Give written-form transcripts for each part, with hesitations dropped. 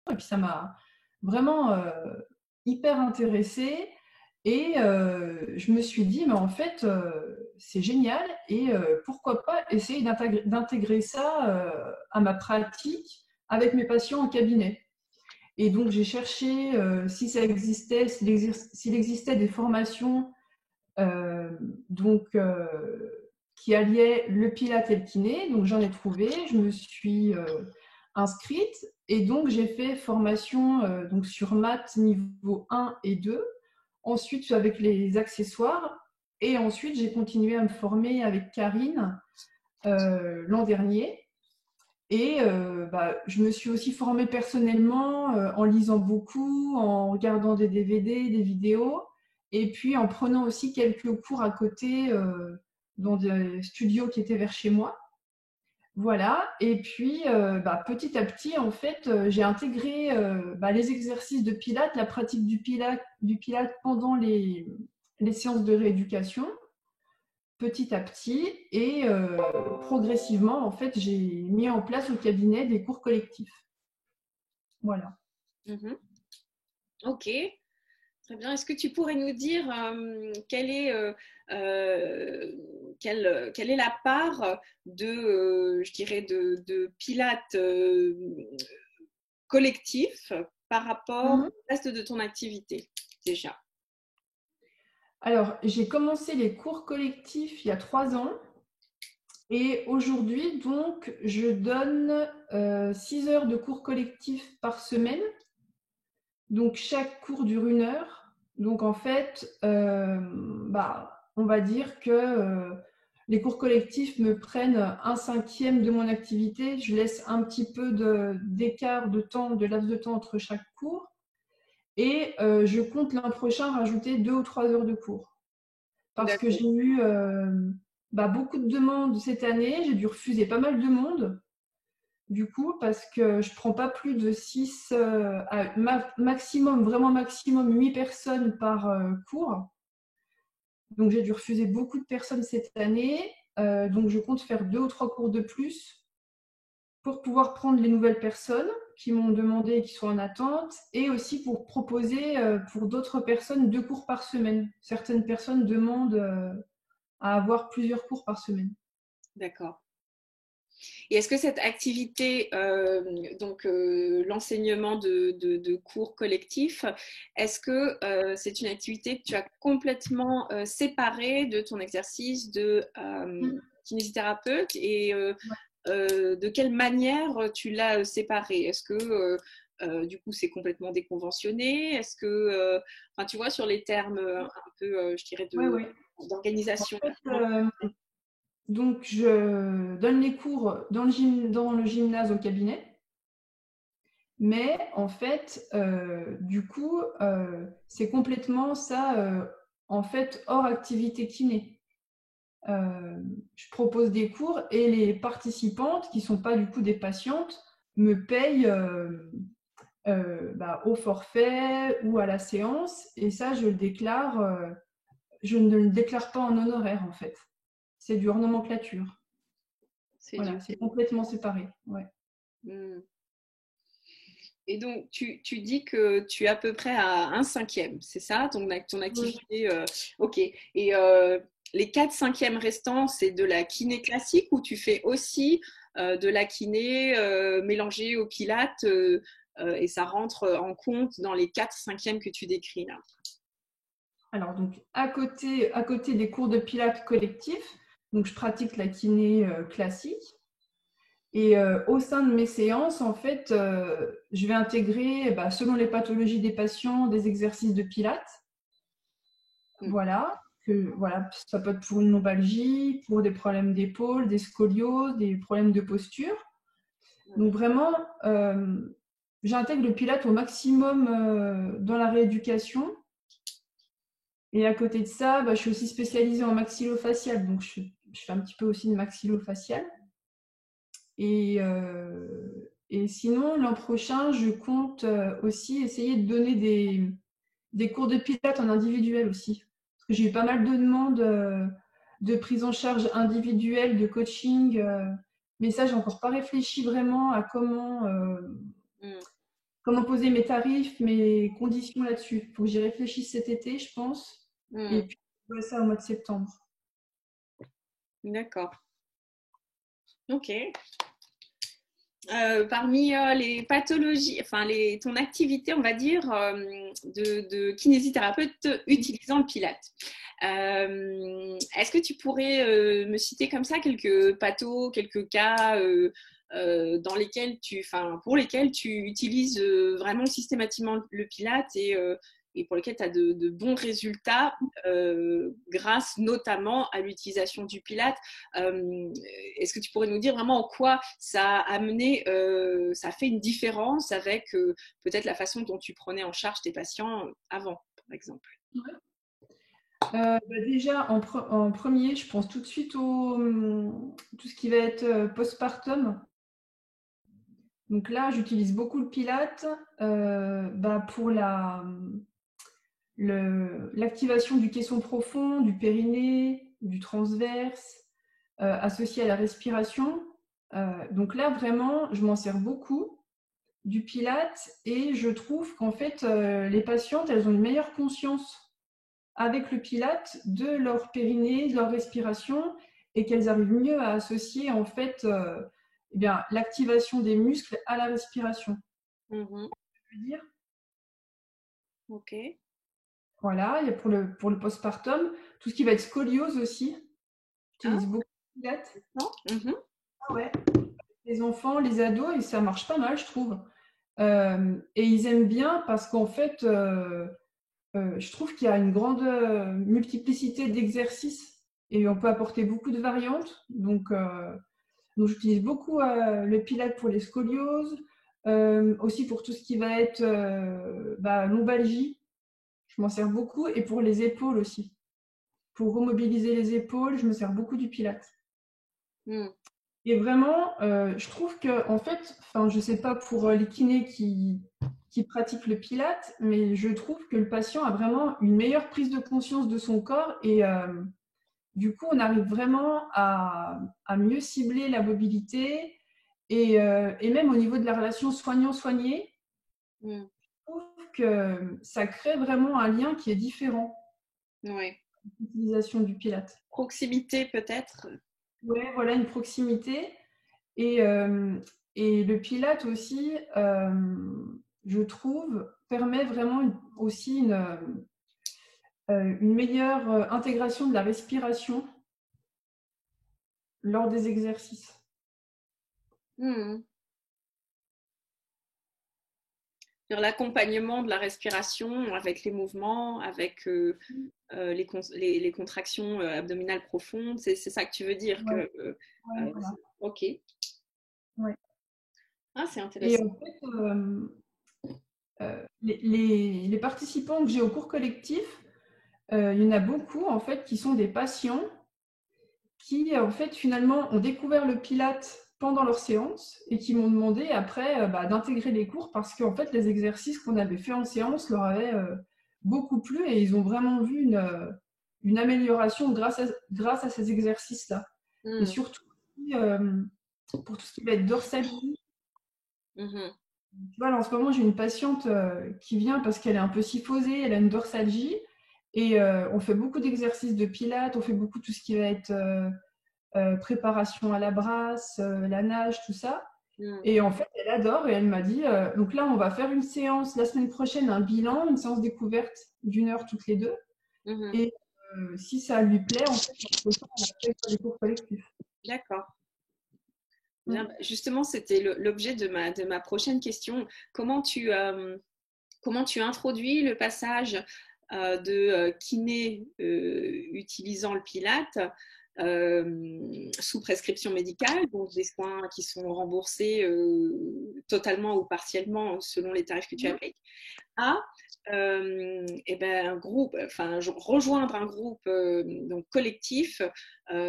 Et puis, ça m'a vraiment hyper intéressée. Et je me suis dit, mais en fait, c'est génial. Et pourquoi pas essayer d'intégrer ça à ma pratique avec mes patients en cabinet. Et donc, j'ai cherché si ça existait, s'il existait des formations euh, donc, qui alliait le pilate et le kiné. Donc j'en ai trouvé, je me suis inscrite et donc j'ai fait formation donc sur maths niveau 1 et 2, ensuite avec les accessoires et ensuite j'ai continué à me former avec Karine l'an dernier. Et je me suis aussi formée personnellement en lisant beaucoup, en regardant des DVD, des vidéos, et puis en prenant aussi quelques cours à côté dans des studios qui étaient vers chez moi. Voilà. Et puis petit à petit, en fait, j'ai intégré les exercices de Pilates, la pratique du Pilates pendant les séances de rééducation petit à petit et progressivement, en fait, j'ai mis en place au cabinet des cours collectifs. Voilà. Mhm. Ok, très bien. Est-ce que tu pourrais nous dire quelle est la part je dirais, de pilates collectif par rapport Mhm. au reste de ton activité déjà? Alors, j'ai commencé les cours collectifs il y a 3 ans et aujourd'hui, donc, je donne 6 heures de cours collectifs par semaine. Donc, chaque cours dure 1 heure. Donc, en fait, on va dire que les cours collectifs me prennent 1/5 de mon activité. Je laisse un petit peu d'écart de temps, de laps de temps entre chaque cours. Et je compte l'an prochain rajouter 2 ou 3 heures de cours. Parce que D'accord. j'ai eu beaucoup de demandes cette année. J'ai dû refuser pas mal de monde. Du coup, parce que je prends pas plus de 6 maximum, vraiment maximum 8 personnes par cours. Donc j'ai dû refuser beaucoup de personnes cette année. Donc je compte faire 2 ou 3 cours de plus pour pouvoir prendre les nouvelles personnes qui m'ont demandé et qui sont en attente, et aussi pour proposer pour d'autres personnes 2 cours par semaine. Certaines personnes demandent à avoir plusieurs cours par semaine. D'accord. Et est-ce que cette activité, l'enseignement de cours collectifs, est-ce que c'est une activité que tu as complètement séparée de ton exercice de kinésithérapeute et de quelle manière tu l'as séparée? Est-ce que du coup c'est complètement déconventionné? Est-ce que, tu vois, sur les termes un peu, je dirais, Oui, oui. En d'organisation? fait, donc je donne les cours dans le gymnase au cabinet. Mais en fait, du coup, c'est complètement ça, en fait, hors activité kiné. Je propose des cours et les participantes, qui ne sont pas du coup des patientes, me payent au forfait ou à la séance. Et ça, je ne le déclare pas en honoraire en fait. C'est du hors nomenclature. C'est Voilà, du... c'est complètement séparé. Ouais. Hmm. Et donc, tu dis que tu es à peu près à 1/5, c'est ça, ton Oui. activité ok. Et les 4/5 restants, c'est de la kiné classique ou tu fais aussi de la kiné mélangée au pilates et ça rentre en compte dans les 4/5 que tu décris là? Alors, donc, à côté des cours de pilates collectifs, donc, je pratique la kiné classique. Et au sein de mes séances, en fait, je vais intégrer, selon les pathologies des patients, des exercices de pilates. Hmm. Voilà, voilà, ça peut être pour une lombalgie, pour des problèmes d'épaule, des scolioses, des problèmes de posture. Donc vraiment, j'intègre le pilates au maximum dans la rééducation. Et à côté de ça, je suis aussi spécialisée en maxillofacial, donc je fais un petit peu aussi de maxillofacial. Et sinon, l'an prochain, je compte aussi essayer de donner des cours de pilates en individuel aussi. Parce que j'ai eu pas mal de demandes de prise en charge individuelle, de coaching. Mais ça, j'ai encore pas réfléchi vraiment à comment, Hmm. comment poser mes tarifs, mes conditions là-dessus. Il faut que j'y réfléchisse cet été, je pense. Et puis, je ferai ça au mois de septembre. D'accord. Ok. Parmi les pathologies, enfin ton activité, on va dire, de kinésithérapeute utilisant le Pilate. Est-ce que tu pourrais me citer comme ça quelques pathos, quelques cas pour lesquels tu utilises vraiment systématiquement le Pilate et pour lesquels tu as de bons résultats grâce notamment à l'utilisation du Pilate. Est-ce que tu pourrais nous dire vraiment en quoi ça a amené, ça a fait une différence avec peut-être la façon dont tu prenais en charge tes patients avant, par exemple? Déjà, en premier, je pense tout de suite tout ce qui va être postpartum. Donc là, j'utilise beaucoup le Pilate pour l'activation du caisson profond, du périnée, du transverse, associé à la respiration. Donc là, vraiment, je m'en sers beaucoup du Pilate et je trouve qu'en fait, les patientes, elles ont une meilleure conscience avec le Pilate de leur périnée, de leur respiration et qu'elles arrivent mieux à associer en fait l'activation des muscles à la respiration. Je veux dire. Ok. Voilà, il y a pour le postpartum, tout ce qui va être scoliose aussi. J'utilise beaucoup le Pilate. Ah ouais. Les enfants, les ados, et ça marche pas mal, je trouve. Et ils aiment bien parce qu'en fait, je trouve qu'il y a une grande multiplicité d'exercices et on peut apporter beaucoup de variantes. Donc j'utilise beaucoup le Pilate pour les scolioses, aussi pour tout ce qui va être lombalgie. Je m'en sers beaucoup et pour les épaules aussi. Pour remobiliser les épaules, je me sers beaucoup du Pilate. Et vraiment, je trouve que, en fait, je ne sais pas pour les kinés qui pratiquent le Pilate, mais je trouve que le patient a vraiment une meilleure prise de conscience de son corps et du coup, on arrive vraiment à mieux cibler la mobilité et même au niveau de la relation soignant-soigné, je trouve que ça crée vraiment un lien qui est différent. Ouais. L'utilisation du Pilate. Proximité peut-être. Oui, voilà, une proximité. Et le Pilate aussi, je trouve, permet vraiment aussi une meilleure intégration de la respiration lors des exercices. Sur l'accompagnement de la respiration avec les mouvements, avec les contractions abdominales profondes, c'est ça que tu veux dire Ouais. que, Voilà. Ok. Ouais. Ah, c'est Et intéressant. en fait, les participants que j'ai au cours collectif, il y en a beaucoup en fait qui sont des patients qui en fait finalement ont découvert le Pilate pendant leur séance et qui m'ont demandé après d'intégrer les cours parce qu'en fait les exercices qu'on avait fait en séance leur avaient beaucoup plu et ils ont vraiment vu une amélioration grâce à ces exercices-là. Et surtout pour tout ce qui va être dorsalie. Tu vois, là, en ce moment, j'ai une patiente qui vient parce qu'elle est un peu syphosée, elle a une dorsalgie et on fait beaucoup d'exercices de Pilates, on fait beaucoup tout ce qui va être préparation à la brasse, la nage, tout ça. Et en fait, elle adore et elle m'a dit, donc là, on va faire une séance la semaine prochaine, un bilan, une séance découverte d'1 heure toutes les deux. Et si ça lui plaît, en fait, on fait les cours collectifs. D'accord. Bien, justement, c'était l'objet de ma prochaine question. Comment tu introduis le passage de kiné utilisant le Pilate sous prescription médicale, donc des soins qui sont remboursés totalement ou partiellement selon les tarifs que tu appliques, à un groupe, enfin rejoindre un groupe donc collectif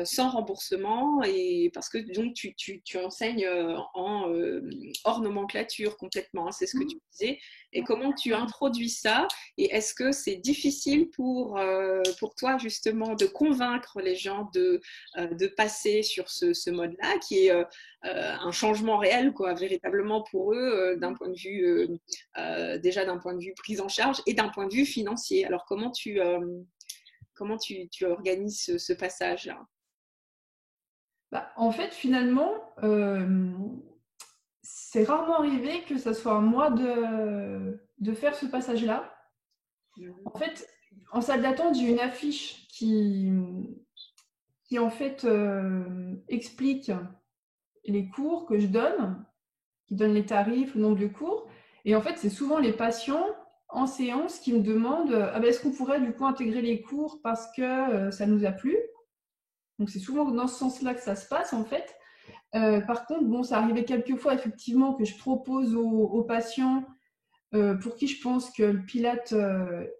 sans remboursement et parce que donc tu enseignes hors nomenclature complètement, hein, c'est ce que tu disais. Et comment tu introduis ça et est-ce que c'est difficile pour toi justement de convaincre les gens de passer sur ce mode-là qui est un changement réel quoi, véritablement pour eux d'un point de vue déjà d'un point de vue prise en charge et d'un point de vue financier. Alors, comment tu organises ce passage-là? Bah, en fait, finalement, c'est rarement arrivé que ça soit à moi de faire ce passage-là. En fait, en salle d'attente, j'ai une affiche qui en fait, explique les cours que je donne, qui donne les tarifs, le nombre de cours. Et en fait, c'est souvent les patients en séance qui me demandent ah ben, est-ce qu'on pourrait du coup intégrer les cours parce que ça nous a plu. Donc c'est souvent dans ce sens-là que ça se passe en fait. Par contre, bon, ça arrivait quelques fois effectivement que je propose aux patients pour qui je pense que le Pilate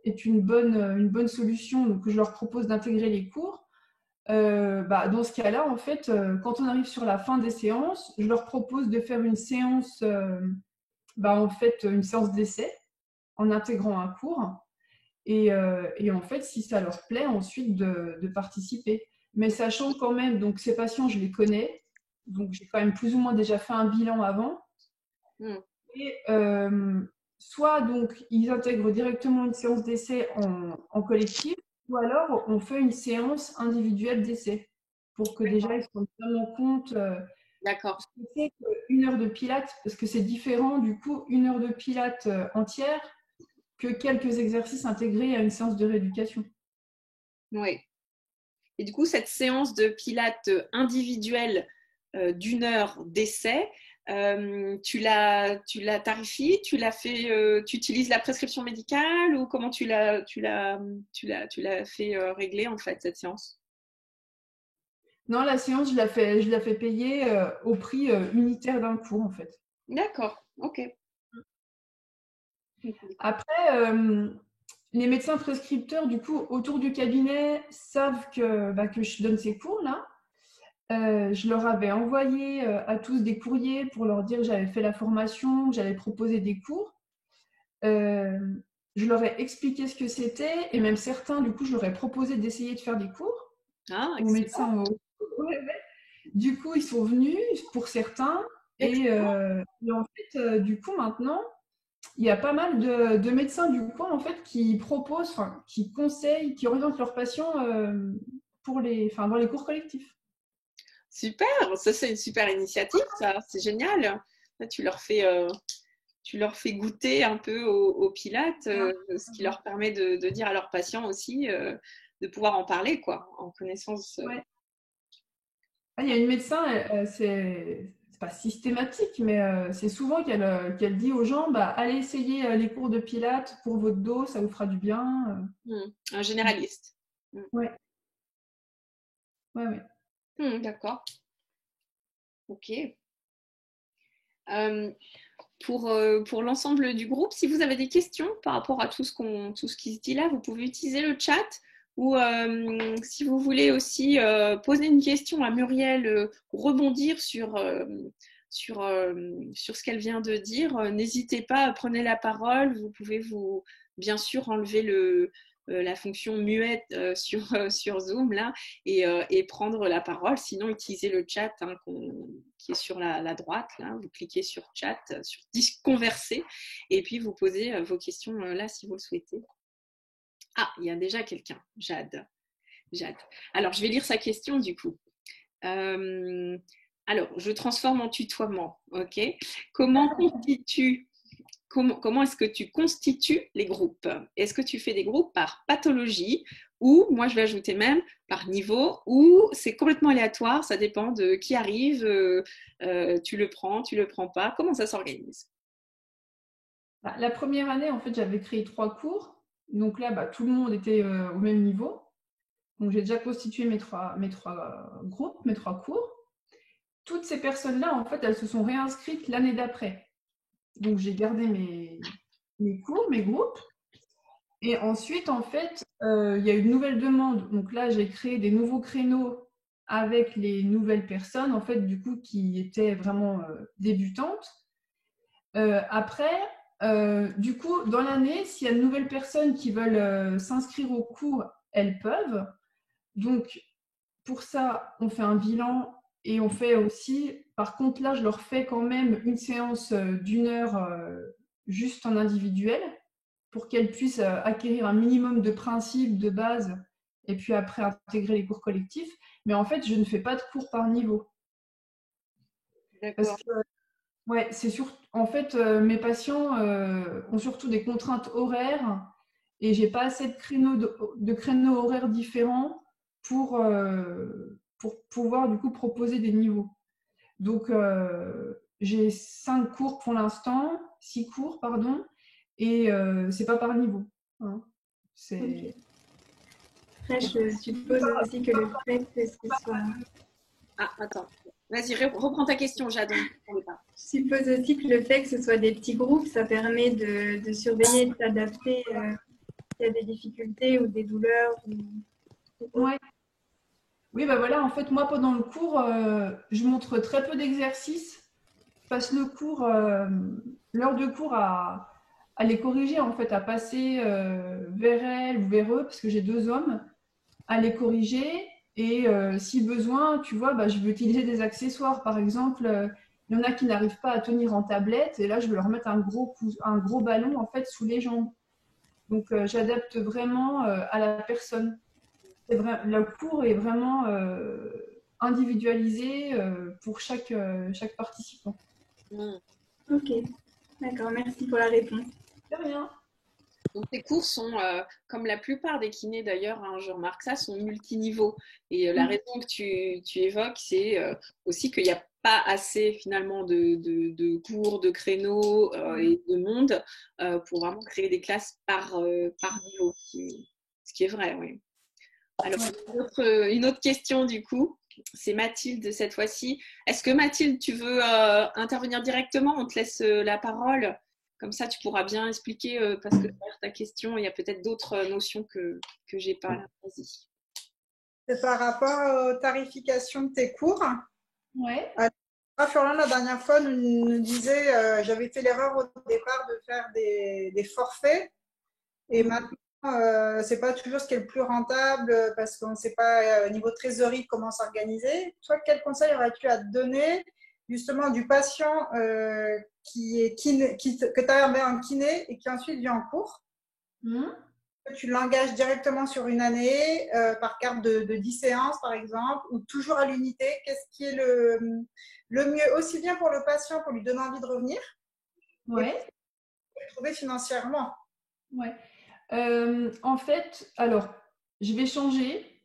est une bonne solution, donc que je leur propose d'intégrer les cours. Bah, dans ce cas-là, en fait, quand on arrive sur la fin des séances, je leur propose de faire une séance, en fait, une séance d'essai en intégrant un cours. Et en fait, si ça leur plaît, ensuite de participer. Mais sachant quand même, donc ces patients, je les connais, donc j'ai quand même plus ou moins déjà fait un bilan avant. Mm. Et soit donc ils intègrent directement une séance d'essai en collectif, ou alors on fait une séance individuelle d'essai pour que déjà ils se rendent vraiment compte D'accord. ce que c'est qu'une heure de pilates, parce que c'est différent du coup une heure de pilates entière que quelques exercices intégrés à une séance de rééducation. Oui. Et du coup, cette séance de pilates individuelle d'une heure d'essai, tu la tarifies, tu l'as fait, tu utilises la prescription médicale ou comment tu l'as fait régler en fait cette séance? Non, la séance, je la fais payer au prix unitaire d'un cours, en fait. D'accord, ok. Après, les médecins prescripteurs, du coup, autour du cabinet, savent que je donne ces cours-là. Je leur avais envoyé à tous des courriers pour leur dire que j'avais fait la formation, que j'avais proposé des cours. Euh, je leur ai expliqué ce que c'était et même certains, du coup, je leur ai proposé d'essayer de faire des cours Ah, aux excellent. médecins. Ouais, ouais. Du coup, ils sont venus pour certains Excellent. et en fait, du coup, maintenant, il y a pas mal de médecins du coin en fait qui proposent, enfin, qui conseillent, qui orientent leurs patients dans les cours collectifs. Super, ça c'est une super initiative, ça, c'est génial. Là, tu leur fais goûter un peu au Pilates, ce qui leur permet de dire à leurs patients aussi de pouvoir en parler, quoi, en connaissance. Ouais. Ah, il y a une médecin, c'est pas systématique, mais c'est souvent qu'elle dit aux gens, bah, allez essayer les cours de Pilates pour votre dos, ça vous fera du bien. Un généraliste. Ouais, ouais, ouais. D'accord, ok. Euh, pour l'ensemble du groupe, si vous avez des questions par rapport à tout ce qui se dit là, vous pouvez utiliser le chat ou si vous voulez aussi poser une question à Muriel, rebondir sur ce qu'elle vient de dire, n'hésitez pas, prenez la parole. Vous pouvez bien sûr enlever la fonction muette sur Zoom là et prendre la parole. Sinon, utilisez le chat hein, qui est sur la droite. Là. Vous cliquez sur chat, sur converser et puis vous posez vos questions là si vous le souhaitez. Ah, il y a déjà quelqu'un, Jade. Jade. Alors, je vais lire sa question du coup. Alors, je transforme en tutoiement, ok? Comment est-ce que tu constitues les groupes? Est-ce que tu fais des groupes par pathologie ou, moi je vais ajouter même, par niveau ou c'est complètement aléatoire, ça dépend de qui arrive, tu le prends pas, comment ça s'organise? Bah, la première année, en fait, j'avais créé 3 cours. Donc là, bah, tout le monde était au même niveau. Donc j'ai déjà constitué mes trois groupes, mes 3 cours. Toutes ces personnes-là, en fait, elles se sont réinscrites l'année d'après. Donc j'ai gardé mes cours, mes groupes. Et ensuite, en fait, il y a eu une nouvelle demande. Donc là, j'ai créé des nouveaux créneaux avec les nouvelles personnes, en fait, du coup, qui étaient vraiment débutantes. Après, du coup, dans l'année, s'il y a de nouvelles personnes qui veulent s'inscrire au cours, elles peuvent. Donc, pour ça, on fait un bilan et on fait aussi, par contre, là, je leur fais quand même une séance d'1 heure juste en individuel pour qu'elles puissent acquérir un minimum de principes, de base, et puis après intégrer les cours collectifs. Mais en fait, je ne fais pas de cours par niveau. Parce D'accord. que, ouais, c'est en fait, mes patients ont surtout des contraintes horaires et j'ai pas assez de créneaux horaires différents pour pouvoir du coup proposer des niveaux. Donc, j'ai 5 cours pour l'instant, 6 cours, pardon, et c'est pas par niveau. Hein. Ok. C'est Après, je suppose aussi que le fait que ce soit... Ah, attends. Vas-y, reprends ta question, Jade. Je suppose aussi que le fait que ce soit des petits groupes, ça permet de surveiller et de s'adapter s'il y a des difficultés ou des douleurs. ouais. Oui, bah voilà, en fait, moi, pendant le cours, je montre très peu d'exercices. Je passe l'heure de cours à les corriger, en fait, à passer vers elles ou vers eux, parce que j'ai 2 hommes, à les corriger. Et si besoin, tu vois, bah, je vais utiliser des accessoires. Par exemple, il y en a qui n'arrivent pas à tenir en tablette, et là, je vais leur mettre un gros ballon, en fait, sous les jambes. Donc, j'adapte vraiment à la personne. Le cours est vraiment individualisé pour chaque participant. Hmm. Ok, d'accord, merci pour la réponse. De rien. Donc, tes cours sont, comme la plupart des kinés d'ailleurs, hein, je remarque ça, sont multiniveaux. Et la raison que tu évoques, c'est aussi qu'il n'y a pas assez finalement de cours, de créneaux et de monde pour vraiment créer des classes par niveau, ce qui est vrai, oui. Alors, Ouais. une autre question du coup, c'est Mathilde cette fois-ci. Est-ce que Mathilde, tu veux intervenir directement? On te laisse la parole. Comme ça, tu pourras bien expliquer parce que derrière ta question, il y a peut-être d'autres notions que j'ai pas là. Vas-y. C'est par rapport aux tarifications de tes cours. Ouais. Florian, la dernière fois, nous disait, j'avais fait l'erreur au départ de faire des forfaits. Et maintenant, c'est pas toujours ce qui est le plus rentable parce qu'on ne sait pas au niveau trésorerie comment s'organiser. Toi, quel conseil aurais-tu à te donner justement du patient que tu as en kiné et qui ensuite vient en cours? Tu l'engages directement sur une année par carte de 10 séances par exemple ou toujours à l'unité? Qu'est-ce qui est le mieux aussi bien pour le patient pour lui donner envie de revenir et pour Ouais. le trouver financièrement? Ouais. En fait, alors, je vais changer.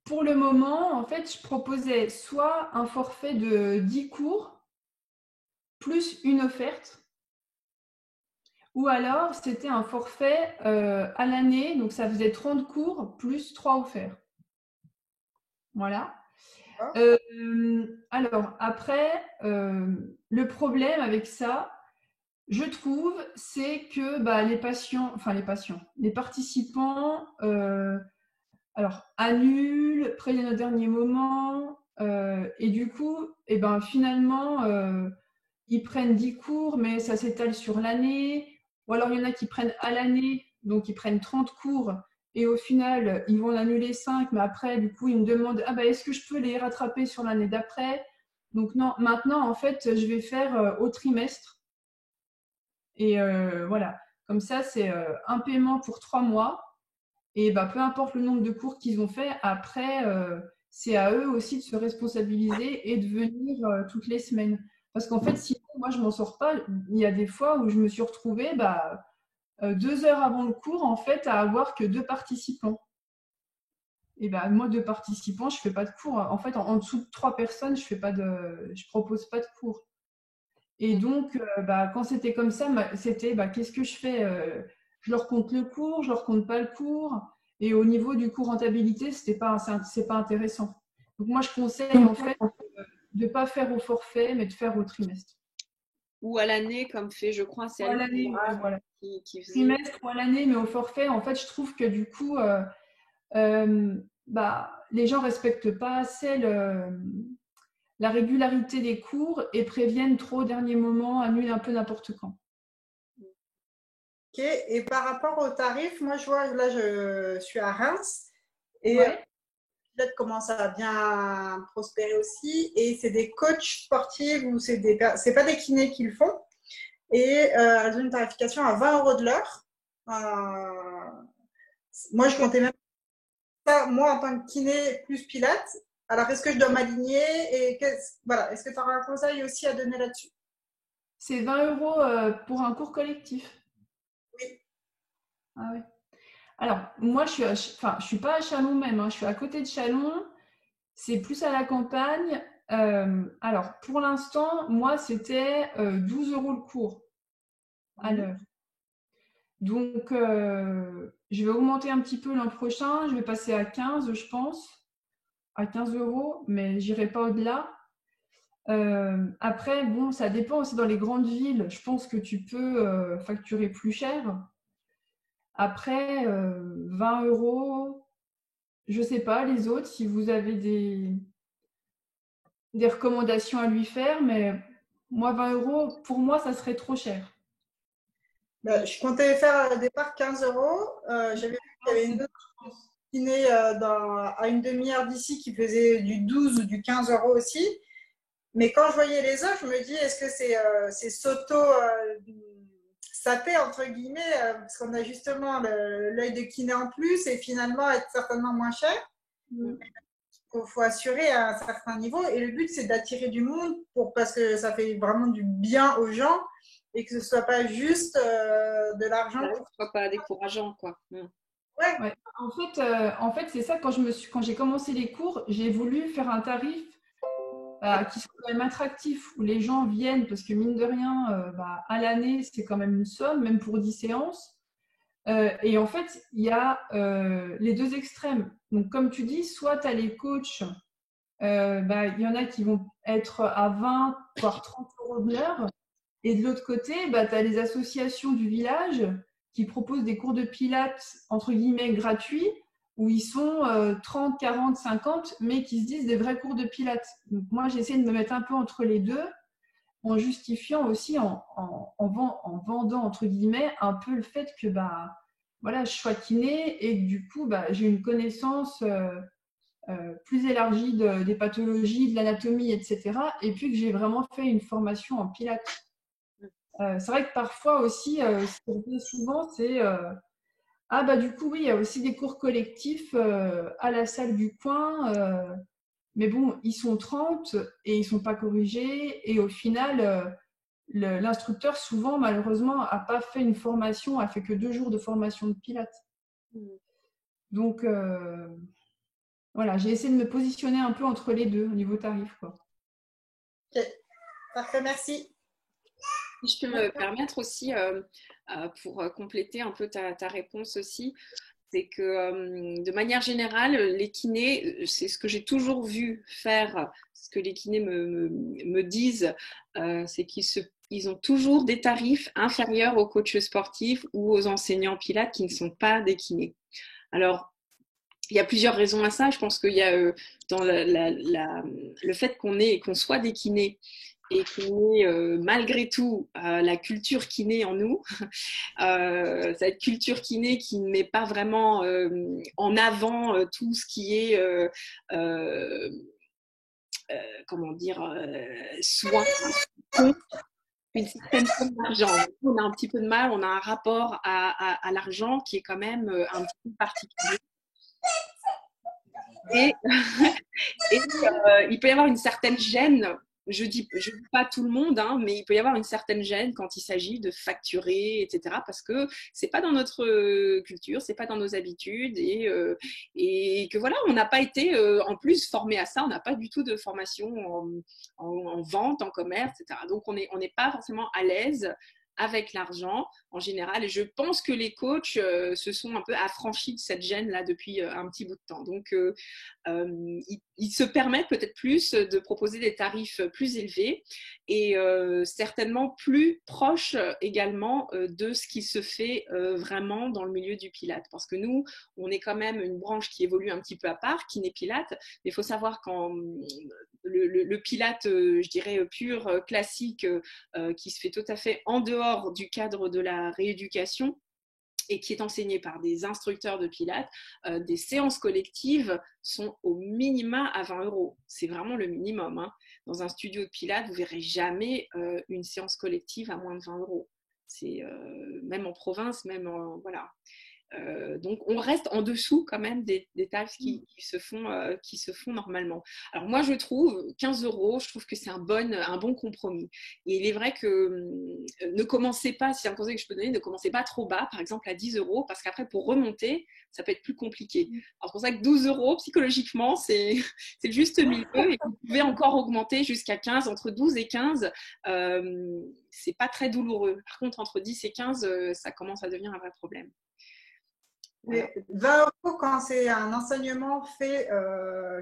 Pour le moment, en fait, je proposais soit un forfait de 10 cours plus une offerte, ou alors c'était un forfait à l'année, donc ça faisait 30 cours plus 3 offerts. Voilà. Alors, après, le problème avec ça, je trouve, c'est que bah, les participants alors, annulent, préviennent au dernier moment, et du coup, et ben, finalement, ils prennent 10 cours, mais ça s'étale sur l'année. Ou alors, il y en a qui prennent à l'année, donc ils prennent 30 cours, et au final, ils vont en annuler 5, mais après, du coup, ils me demandent, ah ben, est-ce que je peux les rattraper sur l'année d'après? Donc, non, maintenant, en fait, je vais faire au trimestre. Et voilà, comme ça, c'est un paiement pour 3 mois. Et bah, peu importe le nombre de cours qu'ils ont fait, après, c'est à eux aussi de se responsabiliser et de venir toutes les semaines. Parce qu'en fait, sinon, moi, je m'en sors pas. Il y a des fois où je me suis retrouvée 2 heures avant le cours, en fait, à avoir que 2 participants. Et bah, moi, 2 participants, je fais pas de cours. En fait, en dessous de 3 personnes, je propose pas de cours. Et donc, quand c'était comme ça, c'était qu'est-ce que je fais? Je leur compte le cours, je leur compte pas le cours. Et au niveau du cours rentabilité, c'est pas intéressant. Donc moi, je conseille en fait de ne pas faire au forfait, mais de faire au trimestre. ou à l'année, comme fait, je crois, c'est Ou à l'année, ouais, voilà. qui faisait. Trimestre ou à l'année, mais au forfait, en fait, je trouve que du coup, les gens respectent pas assez la régularité des cours et préviennent trop au dernier moment, annulent un peu n'importe quand. Ok. Et par rapport aux tarifs, moi, je vois, là, je suis à Reims et Ouais. Pilote commence à bien prospérer aussi. Et c'est des coachs sportifs ou c'est pas des kinés qui le font. Et elles ont une tarification à 20 euros de l'heure. Moi, je comptais même pas, moi, en tant que kiné plus pilates. Alors, est-ce que je dois m'aligner et voilà, est-ce que tu auras un conseil aussi à donner là-dessus? C'est 20 euros pour un cours collectif. Oui. Ah ouais. Alors, moi, je suis pas à Chalon même, hein, je suis à côté de Chalon. C'est plus à la campagne. Alors, pour l'instant, moi, c'était 12 euros le cours à l'heure. Donc, je vais augmenter un petit peu l'an prochain. Je vais passer à 15, je pense, à 15 euros, mais j'irai pas au-delà. Après, bon, ça dépend aussi dans les grandes villes. Je pense que tu peux facturer plus cher. Après, 20 euros, je sais pas, les autres, si vous avez des recommandations à lui faire, mais moi, 20 euros, pour moi, ça serait trop cher. Je comptais faire au départ 15 euros. J'avais vu qu'il y avait une autre kiné à une demi-heure d'ici qui faisait du 12 ou du 15 euros aussi. Mais quand je voyais les offres, je me dis, est-ce que c'est s'auto-saper, entre guillemets, parce qu'on a justement l'œil de kiné en plus et finalement être certainement moins cher. Il faut assurer à un certain niveau. Et le but, c'est d'attirer du monde parce que ça fait vraiment du bien aux gens et que ce ne soit pas juste de l'argent. Ce soit pas décourageant, quoi. Ouais. Ouais. En fait, c'est ça, quand j'ai commencé les cours, j'ai voulu faire un tarif qui soit quand même attractif, où les gens viennent, parce que mine de rien, à l'année, c'est quand même une somme, même pour 10 séances. Et en fait, il y a les deux extrêmes. Donc, comme tu dis, soit tu as les coachs, il y en a qui vont être à 20, voire 30 euros de l'heure. Et de l'autre côté, tu as les associations du village qui proposent des cours de pilates, entre guillemets, gratuits, où ils sont 30, 40, 50, mais qui se disent des vrais cours de pilates. Donc moi, j'essaie de me mettre un peu entre les deux, en justifiant aussi, en vendant, entre guillemets, un peu le fait que voilà, je sois kiné et que du coup, j'ai une connaissance plus élargie des pathologies, de l'anatomie, etc. Et puis que j'ai vraiment fait une formation en pilates. C'est vrai que parfois aussi, ce qu'on fait souvent, c'est du coup, oui, il y a aussi des cours collectifs à la salle du coin, mais bon, ils sont 30 et ils ne sont pas corrigés. Et au final, l'instructeur, souvent, malheureusement, n'a pas fait une formation, a fait que 2 jours de formation de pilates. Donc, voilà, j'ai essayé de me positionner un peu entre les deux au niveau tarif, quoi. Ok, parfait, merci. Si je peux me permettre aussi, pour compléter un peu ta réponse aussi, c'est que de manière générale, les kinés, c'est ce que j'ai toujours vu faire, ce que les kinés me disent, c'est qu'ils ont toujours des tarifs inférieurs aux coachs sportifs ou aux enseignants pilates qui ne sont pas des kinés. Alors, il y a plusieurs raisons à ça. Je pense qu'il y a dans le fait qu'on soit des kinés et qu'on ait malgré tout la culture kiné en nous, cette culture kiné qui ne met pas vraiment en avant tout ce qui est comment dire soin, une certaine somme d'argent. On a un petit peu de mal, on a un rapport à l'argent qui est quand même un petit peu particulier. Et il peut y avoir une certaine gêne. Je dis pas tout le monde, hein, mais il peut y avoir une certaine gêne quand il s'agit de facturer, etc. Parce que c'est pas dans notre culture, c'est pas dans nos habitudes, et que voilà, on n'a pas été en plus formé à ça. On n'a pas du tout de formation en vente, en commerce, etc. Donc on n'est pas forcément à l'aise avec l'argent en général. Et je pense que les coachs se sont un peu affranchis de cette gêne-là depuis un petit bout de temps. Donc, ils se permettent peut-être plus de proposer des tarifs plus élevés et certainement plus proches également de ce qui se fait vraiment dans le milieu du Pilate. Parce que nous, on est quand même une branche qui évolue un petit peu à part, qui n'est Pilate. Mais il faut savoir qu'en le Pilate, je dirais, pur, classique, qui se fait tout à fait en dehors du cadre de la rééducation et qui est enseigné par des instructeurs de Pilates, des séances collectives sont au minima à 20 €. C'est vraiment le minimum, hein. Dans un studio de Pilates, vous ne verrez jamais une séance collective à moins de 20 €. C'est même en province, même en, voilà. Donc, on reste en dessous quand même des tarifs qui se font normalement. Alors, moi, je trouve 15 €, je trouve que c'est un bon compromis. Et il est vrai que ne commencez pas, si c'est un conseil que je peux donner, ne commencez pas trop bas, par exemple à 10 €, parce qu'après, pour remonter, ça peut être plus compliqué. Alors, c'est pour ça que 12 € psychologiquement, c'est le juste milieu. Et vous pouvez encore augmenter jusqu'à 15, entre 12 et 15. C'est pas très douloureux. Par contre, entre 10 et 15, ça commence à devenir un vrai problème. Mais 20 € quand c'est un enseignement fait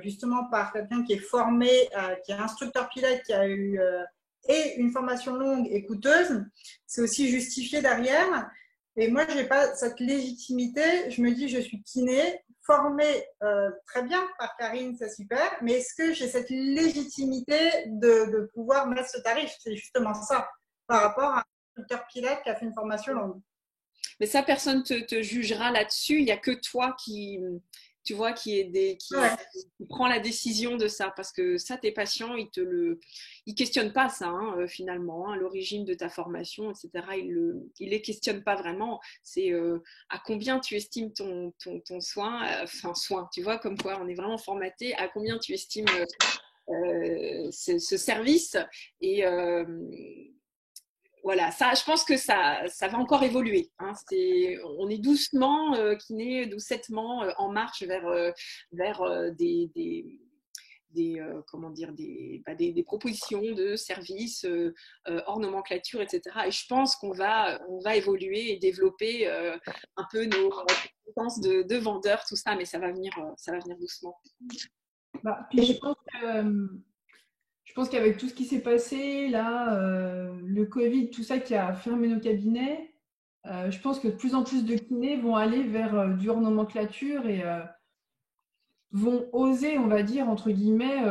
justement par quelqu'un qui est formé, qui est instructeur pilote, qui a eu et une formation longue et coûteuse, c'est aussi justifié derrière. Et moi, je n'ai pas cette légitimité. Je me dis, je suis kiné, formée très bien par Karine, c'est super, mais est-ce que j'ai cette légitimité de pouvoir mettre ce tarif? C'est justement ça, par rapport à un instructeur pilote qui a fait une formation longue. Mais ça, personne te jugera là-dessus. Il n'y a que toi qui, tu vois, qui prend la décision de ça. Parce que ça, tes patients, ils questionnent pas ça, hein, finalement, hein, l'origine de ta formation, etc. Ils les questionnent pas vraiment. C'est à combien tu estimes ton soin, soin, tu vois, comme quoi on est vraiment formaté, à combien tu estimes ce service. Et voilà, ça, je pense que ça va encore évoluer, hein. On est doucement, doucettement en marche vers comment dire, des propositions de services hors nomenclature, etc. Et je pense qu'on va évoluer et développer un peu nos compétences de vendeurs, tout ça, mais ça va venir doucement. Puis je pense qu'avec tout ce qui s'est passé, là, le Covid, tout ça qui a fermé nos cabinets, je pense que de plus en plus de kinés vont aller vers du hors nomenclature et vont oser, on va dire, entre guillemets,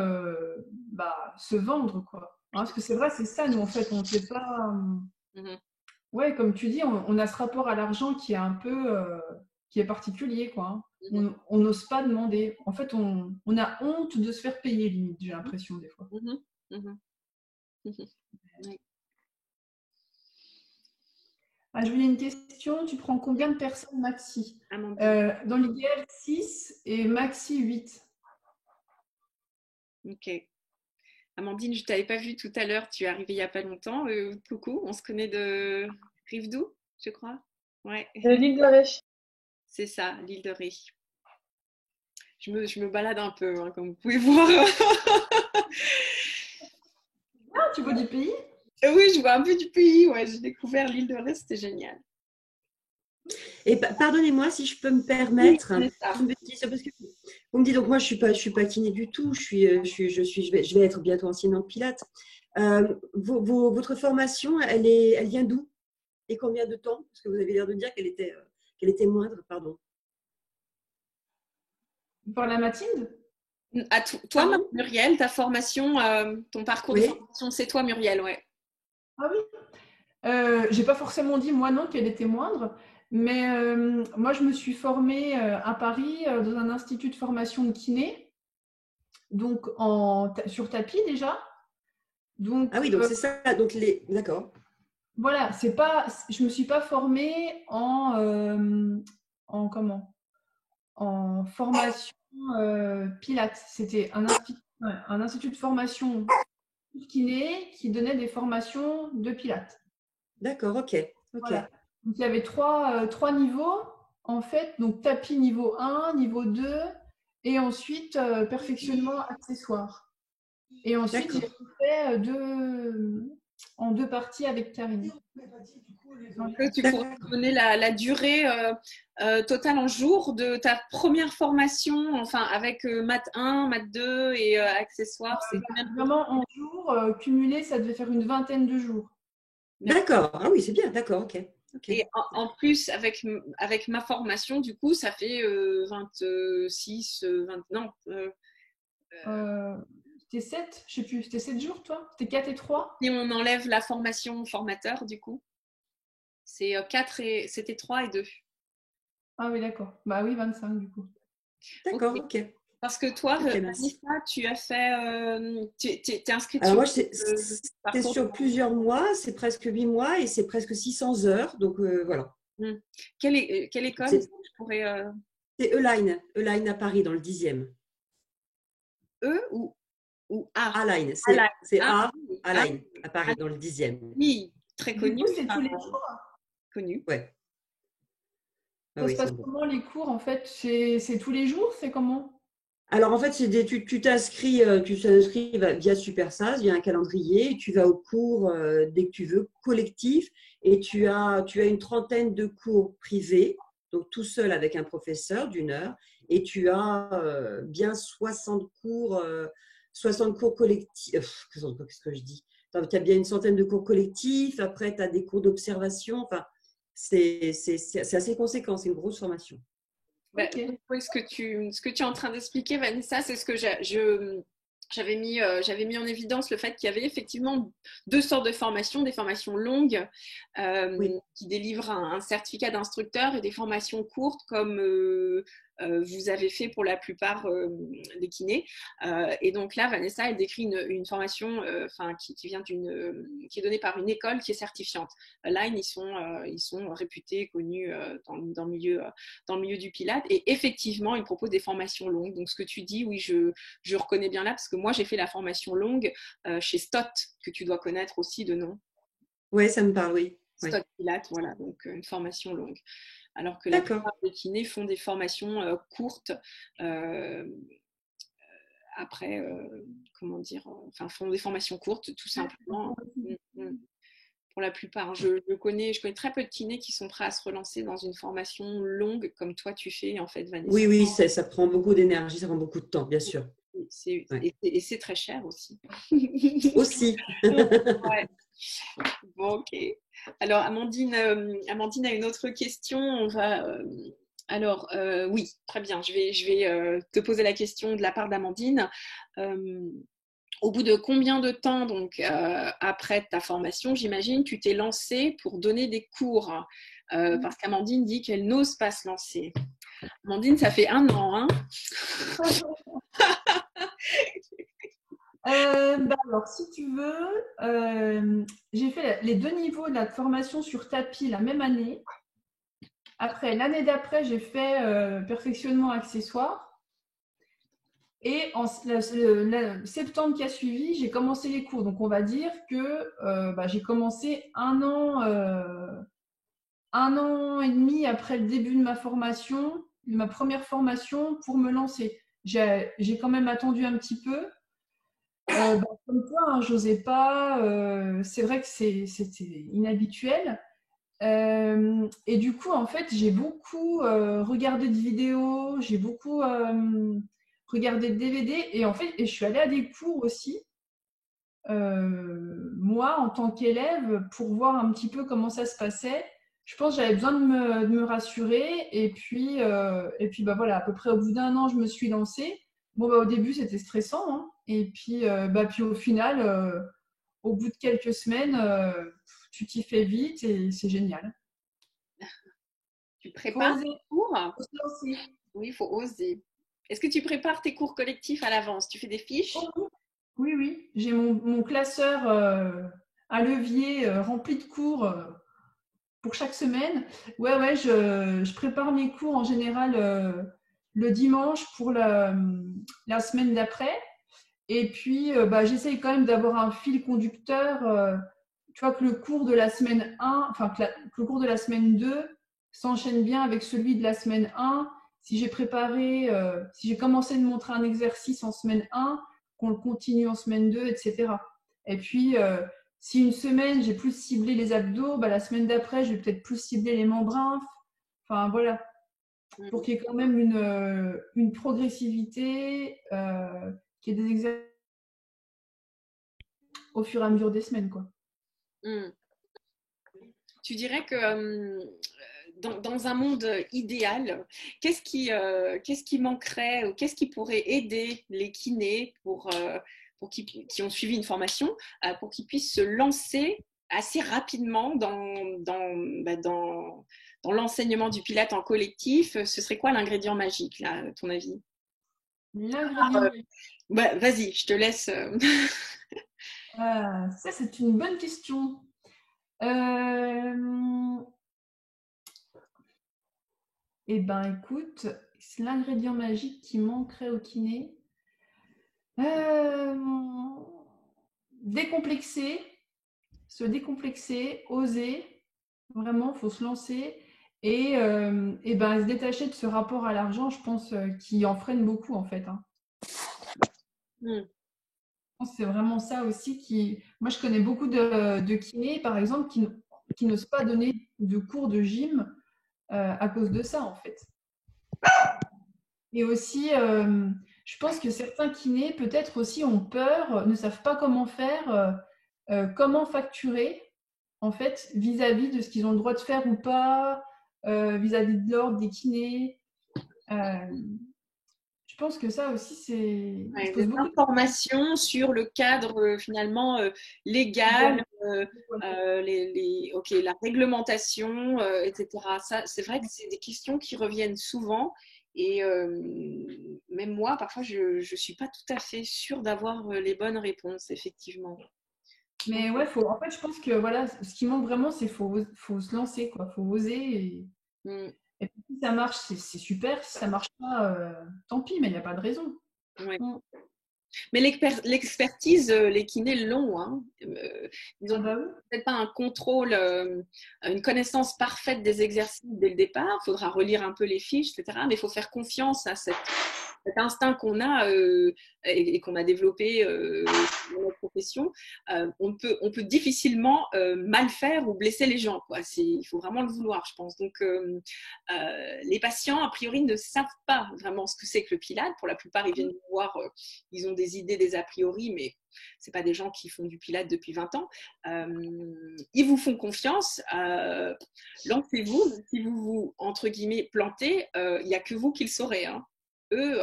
se vendre, quoi. Hein, parce que c'est vrai, c'est ça, nous, en fait, on ne sait pas… Ouais, comme tu dis, on a ce rapport à l'argent qui est un peu… qui est particulier, quoi. Hein. On n'ose pas demander. En fait, on a honte de se faire payer, limite, j'ai l'impression, des fois. Oui. Je voulais une question. Tu prends combien de personnes maxi? Dans l'idéal, 6 et maxi 8. Ok. Amandine, je ne t'avais pas vue tout à l'heure. Tu es arrivée il n'y a pas longtemps. Coucou, on se connaît de Rivedoux, je crois. Ouais. De l'île de Ré. C'est ça, l'île de Ré. Je me balade un peu, hein, comme vous pouvez voir. Ah, tu vois du pays? Oui, je vois un peu du pays. Ouais, j'ai découvert l'île de Ré, c'était génial. Et pardonnez-moi si je peux me permettre oui, une petite question, parce que on me dit, donc moi je suis pas kiné du tout, je vais être bientôt enseignante Pilates. Votre formation, elle vient d'où et combien de temps? Parce que vous avez l'air de dire qu'elle était moindre, pardon. Pour la Mathilde? À toi, Muriel, ta formation, ton parcours de formation, c'est toi, Muriel, ouais. Ah oui. J'ai pas forcément dit moi non qu'elle était moindre, mais moi je me suis formée à Paris dans un institut de formation de kiné, donc sur tapis déjà. Donc, ah oui, donc c'est ça. Donc d'accord. Voilà, je me suis pas formée en formation Pilates. C'était un institut de formation kiné qui donnait des formations de Pilates. D'accord, ok. Voilà. Donc, il y avait trois niveaux, en fait. Donc, tapis niveau 1, niveau 2, et ensuite perfectionnement accessoire. Et ensuite, j'ai fait en 2 parties avec Karine. Tu pourrais me donner la durée totale en jours de ta première formation, enfin avec maths 1, maths 2 et accessoires. C'est combien de Vraiment en jours, cumulé, ça devait faire une vingtaine de jours. D'accord. Ah oui, c'est bien. D'accord, ok. Et en plus, avec ma formation, du coup, ça fait 26, 20, non. C'était 7, je sais plus, c'était 7 jours, toi? C'était 4 et 3? Si on enlève la formation formateur, du coup, c'est 4 et c'était 3 et 2. Ah oui, d'accord. Bah oui, 25 du coup. D'accord, ok. Parce que toi, Ok, Vanessa, tu as fait, tu es inscrite Alors sur moi, c'est sur plusieurs mois, c'est presque 8 mois et c'est presque 600 heures. Donc voilà. Quelle école C'est je pourrais, Eline à Paris, dans le 10e. E ou A? Align, Align. c'est Ah, Align à Paris, dans le 10e. oui, très Du connu. coup, c'est tous les jours. Connu. Ouais. Ah Ça oui, se passe c'est bon. comment les cours en fait? C'est tous les jours? C'est comment? Alors en fait, tu t'inscris via SuperSas, via un calendrier, et tu vas au cours dès que tu veux, collectif, et tu as une trentaine de cours privés, donc tout seul avec un professeur d'1 heure, et tu as bien 60 cours collectifs. Qu'est-ce que je dis? Tu as bien une centaine de cours collectifs, après tu as des cours d'observation, enfin, c'est assez conséquent, c'est une grosse formation. Okay. Ce que tu es en train d'expliquer, Vanessa, c'est ce que j'avais mis en évidence, le fait qu'il y avait effectivement 2 sortes de formations, des formations longues qui délivrent un certificat d'instructeur et des formations courtes comme vous avez fait pour la plupart des kinés. Et donc là, Vanessa, elle décrit une formation qui est donnée par une école qui est certifiante. Line, ils sont réputés, connus dans le milieu du Pilate. Et effectivement, ils proposent des formations longues. Donc ce que tu dis, oui, je reconnais bien là, parce que moi, j'ai fait la formation longue chez Stott, que tu dois connaître aussi de nom. Oui, ça me parle, oui. Stott Pilate, voilà, donc une formation longue. Alors que la plupart des kinés font des formations courtes après, comment dire, font des formations courtes tout simplement. Pour la plupart, je connais très peu de kinés qui sont prêts à se relancer dans une formation longue comme toi tu fais en fait, Vanessa. Oui, ça prend beaucoup d'énergie, ça prend beaucoup de temps, bien sûr. Et c'est très cher aussi. Aussi. Ouais. Bon, ok. Alors, Amandine a une autre question. On va. Alors, oui, très bien. Je vais te poser la question de la part d'Amandine. Au bout de combien de temps, donc, après ta formation, j'imagine, tu t'es lancée pour donner des cours parce qu'Amandine dit qu'elle n'ose pas se lancer. Amandine, ça fait 1 an, hein? Alors, si tu veux, j'ai fait les 2 niveaux de la formation sur tapis la même année. Après, l'année d'après, j'ai fait perfectionnement accessoire. Et en septembre qui a suivi, j'ai commencé les cours. Donc, on va dire que j'ai commencé 1 an et demi après le début de ma formation, de ma première formation, pour me lancer. J'ai quand même attendu un petit peu. Comme toi, hein, j'osais pas. C'est vrai que c'était inhabituel. Et du coup, en fait, j'ai beaucoup regardé de vidéos, j'ai beaucoup regardé de DVD, et en fait, je suis allée à des cours aussi, moi, en tant qu'élève, pour voir un petit peu comment ça se passait. Je pense que j'avais besoin de me rassurer, et puis voilà, à peu près au bout d'1 an, je me suis lancée. Bon, au début, c'était stressant, hein, et puis au final, au bout de quelques semaines, tu t'y fais vite et c'est génial. Tu prépares tes cours? Faut se lancer. Oui, il faut oser. Est-ce que tu prépares tes cours collectifs à l'avance? Tu fais des fiches? Oui. J'ai mon classeur à levier rempli de cours pour chaque semaine. Ouais, je prépare mes cours en général le dimanche pour la semaine d'après. Et puis, j'essaye quand même d'avoir un fil conducteur. Tu vois, que le cours de la semaine 1, que le cours de la semaine 2 s'enchaîne bien avec celui de la semaine 1. Si j'ai commencé de montrer un exercice en semaine 1, qu'on le continue en semaine 2, etc. Et puis, si une semaine, j'ai plus ciblé les abdos, bah, la semaine d'après, je vais peut-être plus cibler les membrnes. Enfin, voilà. Pour qu'il y ait quand même une progressivité, qu'il y ait des exercices au fur et à mesure des semaines, quoi. Tu dirais que dans un monde idéal, qu'est-ce qui manquerait ou qu'est-ce qui pourrait aider les kinés qui ont suivi une formation pour qu'ils puissent se lancer assez rapidement dans l'enseignement du Pilate en collectif? Ce serait quoi l'ingrédient magique, là, à ton avis? L'ingrédient magique. Vas-y, je te laisse. Ça, c'est une bonne question. Eh ben, écoute, l'ingrédient magique qui manquerait au kiné, décomplexer, se décomplexer, oser, vraiment, il faut se lancer et ben, se détacher de ce rapport à l'argent, je pense, qui en freine beaucoup en fait. Hein. Je pense que c'est vraiment ça aussi qui. Moi, je connais beaucoup de kinés, par exemple, qui n'osent pas donner de cours de gym à cause de ça, en fait. Et aussi, je pense que certains kinés, peut-être aussi, ont peur, ne savent pas comment faire, comment facturer, en fait, vis-à-vis de ce qu'ils ont le droit de faire ou pas, vis-à-vis de l'ordre des kinés. Je pense que ça aussi, c'est. Ouais, des informations sur le cadre finalement légal, la réglementation, etc. Ça, c'est vrai que c'est des questions qui reviennent souvent et même moi, parfois, je ne suis pas tout à fait sûre d'avoir les bonnes réponses, effectivement. Mais ouais, en fait, je pense que voilà, ce qui manque vraiment, c'est qu'il faut se lancer, quoi. Faut oser. Et puis, si ça marche, c'est super. Si ça marche pas, tant pis, mais il n'y a pas de raison. Ouais. Mais l'expertise, les kinés l'ont. Hein. Ils n'ont peut-être pas un contrôle, une connaissance parfaite des exercices dès le départ. Il faudra relire un peu les fiches, etc. Mais il faut faire confiance à cet instinct qu'on a et qu'on a développé dans notre profession. On peut difficilement mal faire ou blesser les gens. Quoi. Il faut vraiment le vouloir, je pense. Donc, les patients, a priori, ne savent pas vraiment ce que c'est que le Pilate. Pour la plupart, ils viennent nous voir, ils ont des idées, des a priori, mais ce pas des gens qui font du Pilate depuis 20 ans. Ils vous font confiance. Lancez-vous. Si vous entre guillemets, plantez, il n'y a que vous qui le saurez. Hein. Eux,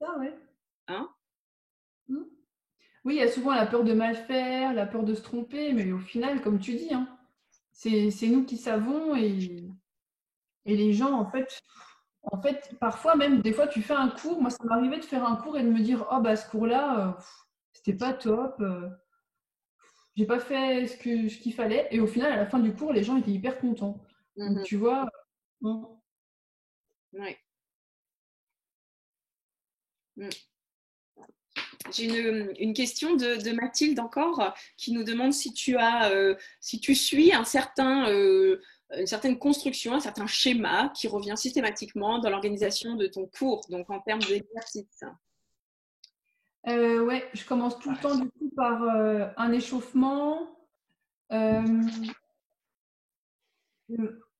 ça, ouais. Hein? Oui, il y a souvent la peur de mal faire, la peur de se tromper, mais au final, comme tu dis, hein, c'est nous qui savons et les gens, en fait, parfois même, des fois, tu fais un cours. Moi, ça m'arrivait de faire un cours et de me dire, oh, bah, ce cours-là, c'était pas top, j'ai pas fait ce qu'il fallait. Et au final, à la fin du cours, les gens étaient hyper contents. Donc, tu vois. Ouais. J'ai une question de Mathilde encore qui nous demande si tu suis une certaine construction, un certain schéma qui revient systématiquement dans l'organisation de ton cours, donc en termes d'exercice. Ouais, je commence tout le temps du coup par un échauffement.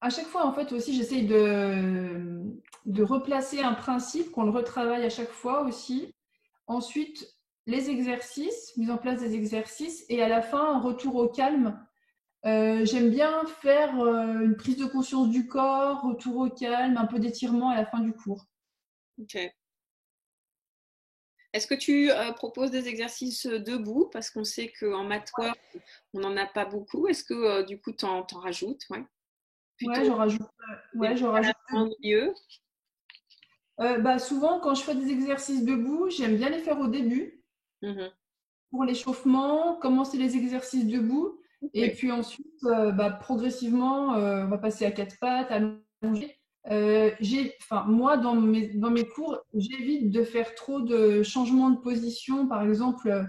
À chaque fois, en fait, aussi, j'essaye de replacer un principe, qu'on le retravaille à chaque fois aussi. Ensuite, les exercices, mise en place des exercices. Et à la fin, un retour au calme. J'aime bien faire une prise de conscience du corps, retour au calme, un peu d'étirement à la fin du cours. Ok. Est-ce que tu proposes des exercices debout? Parce qu'on sait qu'en mathwork, on n'en a pas beaucoup. Est-ce que du coup, tu en rajoutes? Ouais. Ouais, j'en rajoute. Ouais, j'en rajoute. En milieu. Souvent, quand je fais des exercices debout, j'aime bien les faire au début. Pour l'échauffement, commencer les exercices debout. Et puis ensuite, progressivement, on va passer à quatre pattes, allongé. Moi, dans mes cours, j'évite de faire trop de changements de position. Par exemple,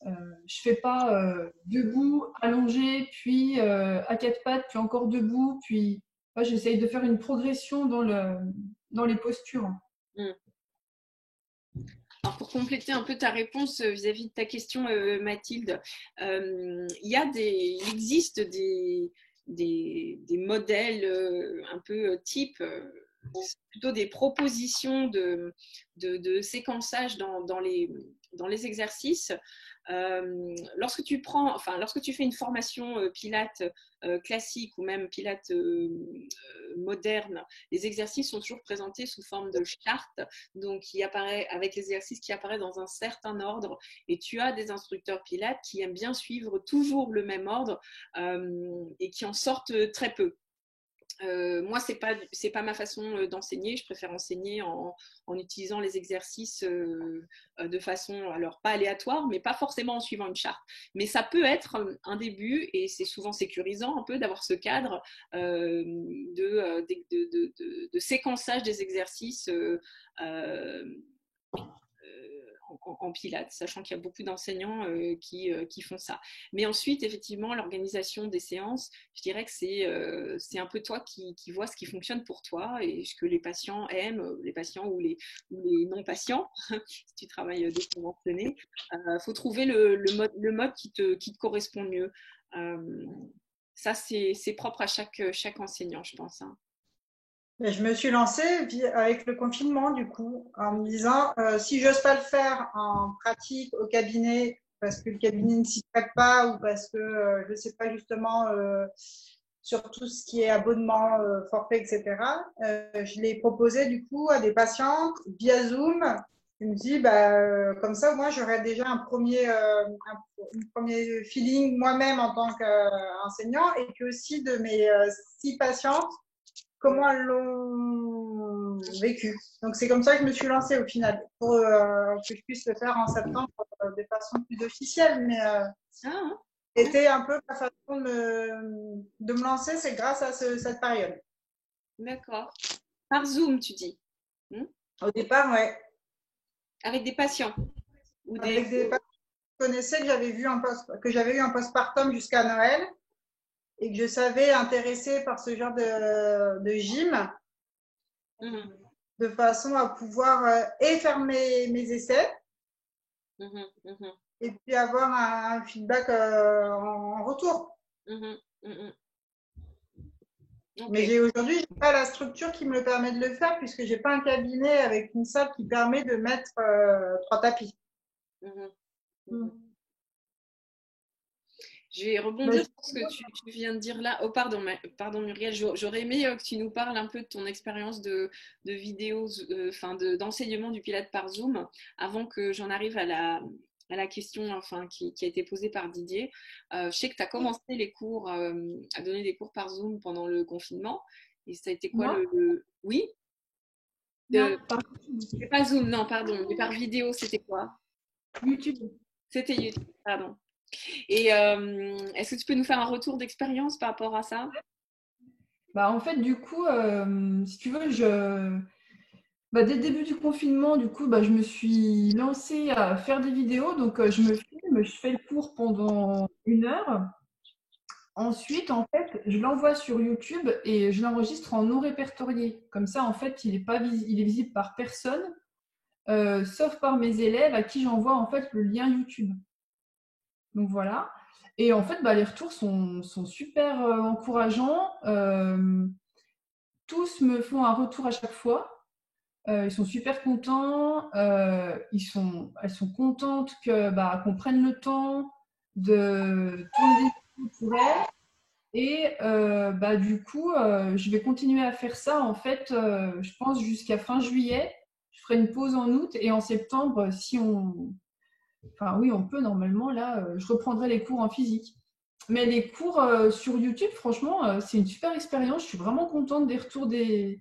je fais pas debout, allongé, puis à quatre pattes, puis encore debout, puis j'essaye de faire une progression dans les postures. Alors pour compléter un peu ta réponse vis-à-vis de ta question, Mathilde, il existe des modèles un peu type, plutôt des propositions de séquençage dans les exercices. Lorsque tu fais une formation Pilates classique ou même Pilates moderne, les exercices sont toujours présentés sous forme de charte, donc qui apparaît avec les exercices qui apparaissent dans un certain ordre, et tu as des instructeurs Pilates qui aiment bien suivre toujours le même ordre et qui en sortent très peu. Moi, c'est pas ma façon d'enseigner. Je préfère enseigner en utilisant les exercices de façon, alors pas aléatoire, mais pas forcément en suivant une charte. Mais ça peut être un début, et c'est souvent sécurisant un peu d'avoir ce cadre de séquençage des exercices en Pilates, sachant qu'il y a beaucoup d'enseignants qui font ça. Mais ensuite, effectivement, l'organisation des séances, je dirais que c'est un peu toi qui vois ce qui fonctionne pour toi et ce que les patients aiment, les patients ou les non-patients, si tu travailles déconventionné. Faut trouver le mode qui te correspond le mieux. Ça, c'est propre à chaque enseignant, je pense. Hein. Je me suis lancée avec le confinement, du coup, en me disant, si j'ose pas le faire en pratique au cabinet, parce que le cabinet ne s'y prête pas, ou parce que je ne sais pas justement sur tout ce qui est abonnement, forfait, etc., je l'ai proposé du coup à des patientes via Zoom. Je me dis, comme ça, moi, j'aurais déjà un premier feeling moi-même en tant qu'enseignant, et que aussi de mes 6 patientes, comment elles l'ont vécu. Donc, c'est comme ça que je me suis lancée au final, pour que je puisse le faire en septembre de façon plus officielle. Mais c'était un peu ma façon de me lancer, c'est grâce à cette période. D'accord. Par Zoom, tu dis Au départ, ouais. Avec des patients Avec des patients que je connaissais, que j'avais eu en postpartum jusqu'à Noël, et que je savais intéressée par ce genre de gym, de façon à pouvoir et faire mes essais, et puis avoir un feedback en retour. Mais aujourd'hui, je n'ai pas la structure qui me le permet de le faire, puisque je n'ai pas un cabinet avec une salle qui permet de mettre 3 tapis. Je vais rebondir sur ce que tu viens de dire là. Oh, pardon Muriel, j'aurais aimé que tu nous parles un peu de ton expérience de vidéos, d'enseignement du Pilates par Zoom, avant que j'en arrive à la question qui a été posée par Didier. Je sais que tu as commencé les cours, à donner des cours par Zoom pendant le confinement. Et ça a été quoi Oui C'est pas Zoom, non, pardon. Mais par vidéo, c'était quoi? YouTube. C'était YouTube, pardon. Et est-ce que tu peux nous faire un retour d'expérience par rapport à ça? En fait, du coup, si tu veux, dès le début du confinement, du coup, je me suis lancée à faire des vidéos. Donc, je me filme, je fais le cours pendant 1 heure. Ensuite, en fait, je l'envoie sur YouTube et je l'enregistre en non répertorié. Comme ça, en fait, il est visible par personne, sauf par mes élèves à qui j'envoie en fait le lien YouTube. Donc voilà. Et en fait, les retours sont super encourageants. Tous me font un retour à chaque fois. Ils sont super contents. Elles sont contentes qu'on prenne le temps de tourner des vidéos pour elles. Et du coup, je vais continuer à faire ça. En fait, je pense jusqu'à fin juillet. Je ferai une pause en août et en septembre, si on... Enfin oui, on peut normalement, là, je reprendrai les cours en physique. Mais les cours sur YouTube, franchement, c'est une super expérience. Je suis vraiment contente des retours des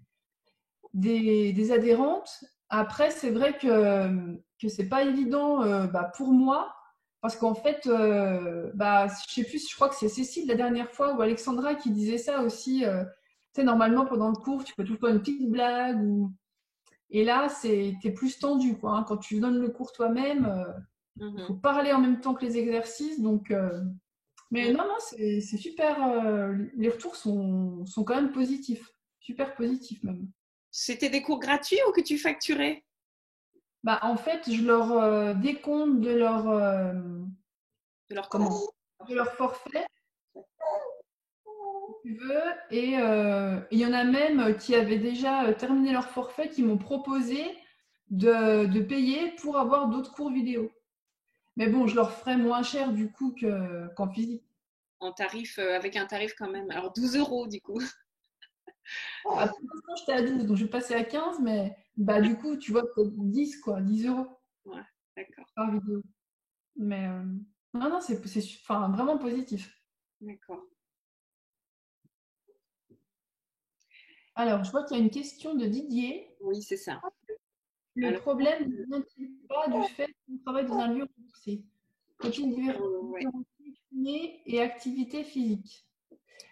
adhérentes. Après, c'est vrai que c'est pas évident pour moi, parce qu'en fait, je sais plus, je crois que c'est Cécile la dernière fois ou Alexandra qui disait ça aussi. Tu sais, normalement, pendant le cours, tu fais tout le temps une petite blague. Et là, t'es plus tendu, quoi, hein. Quand tu donnes le cours toi-même, il faut parler en même temps que les exercices. Donc, mais non, c'est super. Les retours sont quand même positifs. Super positifs même. C'était des cours gratuits ou que tu facturais? Bah, en fait, je leur décompte De leur comment, commande. de leur forfait, si tu veux. Et il y en a même qui avaient déjà terminé leur forfait, qui m'ont proposé de payer pour avoir d'autres cours vidéo. Mais bon, je leur ferai moins cher du coup qu'en physique. En tarif, avec un tarif quand même. Alors 12 euros du coup. Ah, pour l'instant, j'étais à 12, donc je vais passer à 15, mais bah, du coup, tu vois, peut-être 10, quoi, 10 euros Ouais, d'accord, par vidéo. Mais non, non, c'est enfin, vraiment positif. d'accord. Alors, je vois qu'il y a une question de Didier. Oui, c'est ça. Le Alors, problème ne vient-il pas du fait qu'on travaille dans un lieu remboursé? Faut-il ouais. différencier kiné et activité physique?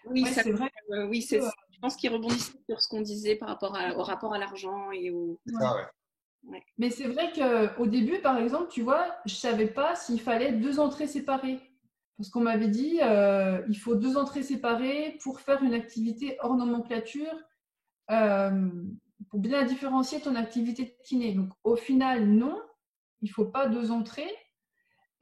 Oui, Ouais, ça, c'est vrai oui, que, je pense qu'il rebondissait sur ce qu'on disait par rapport au rapport à l'argent et au. C'est ouais. ça, ouais. Ouais. Mais c'est vrai qu'au début, par exemple, tu vois, je ne savais pas s'il fallait 2 entrées séparées. Parce qu'on m'avait dit, il faut 2 entrées séparées pour faire une activité hors nomenclature, euh, pour bien différencier ton activité de kiné. Donc, au final, non, il ne faut pas 2 entrées.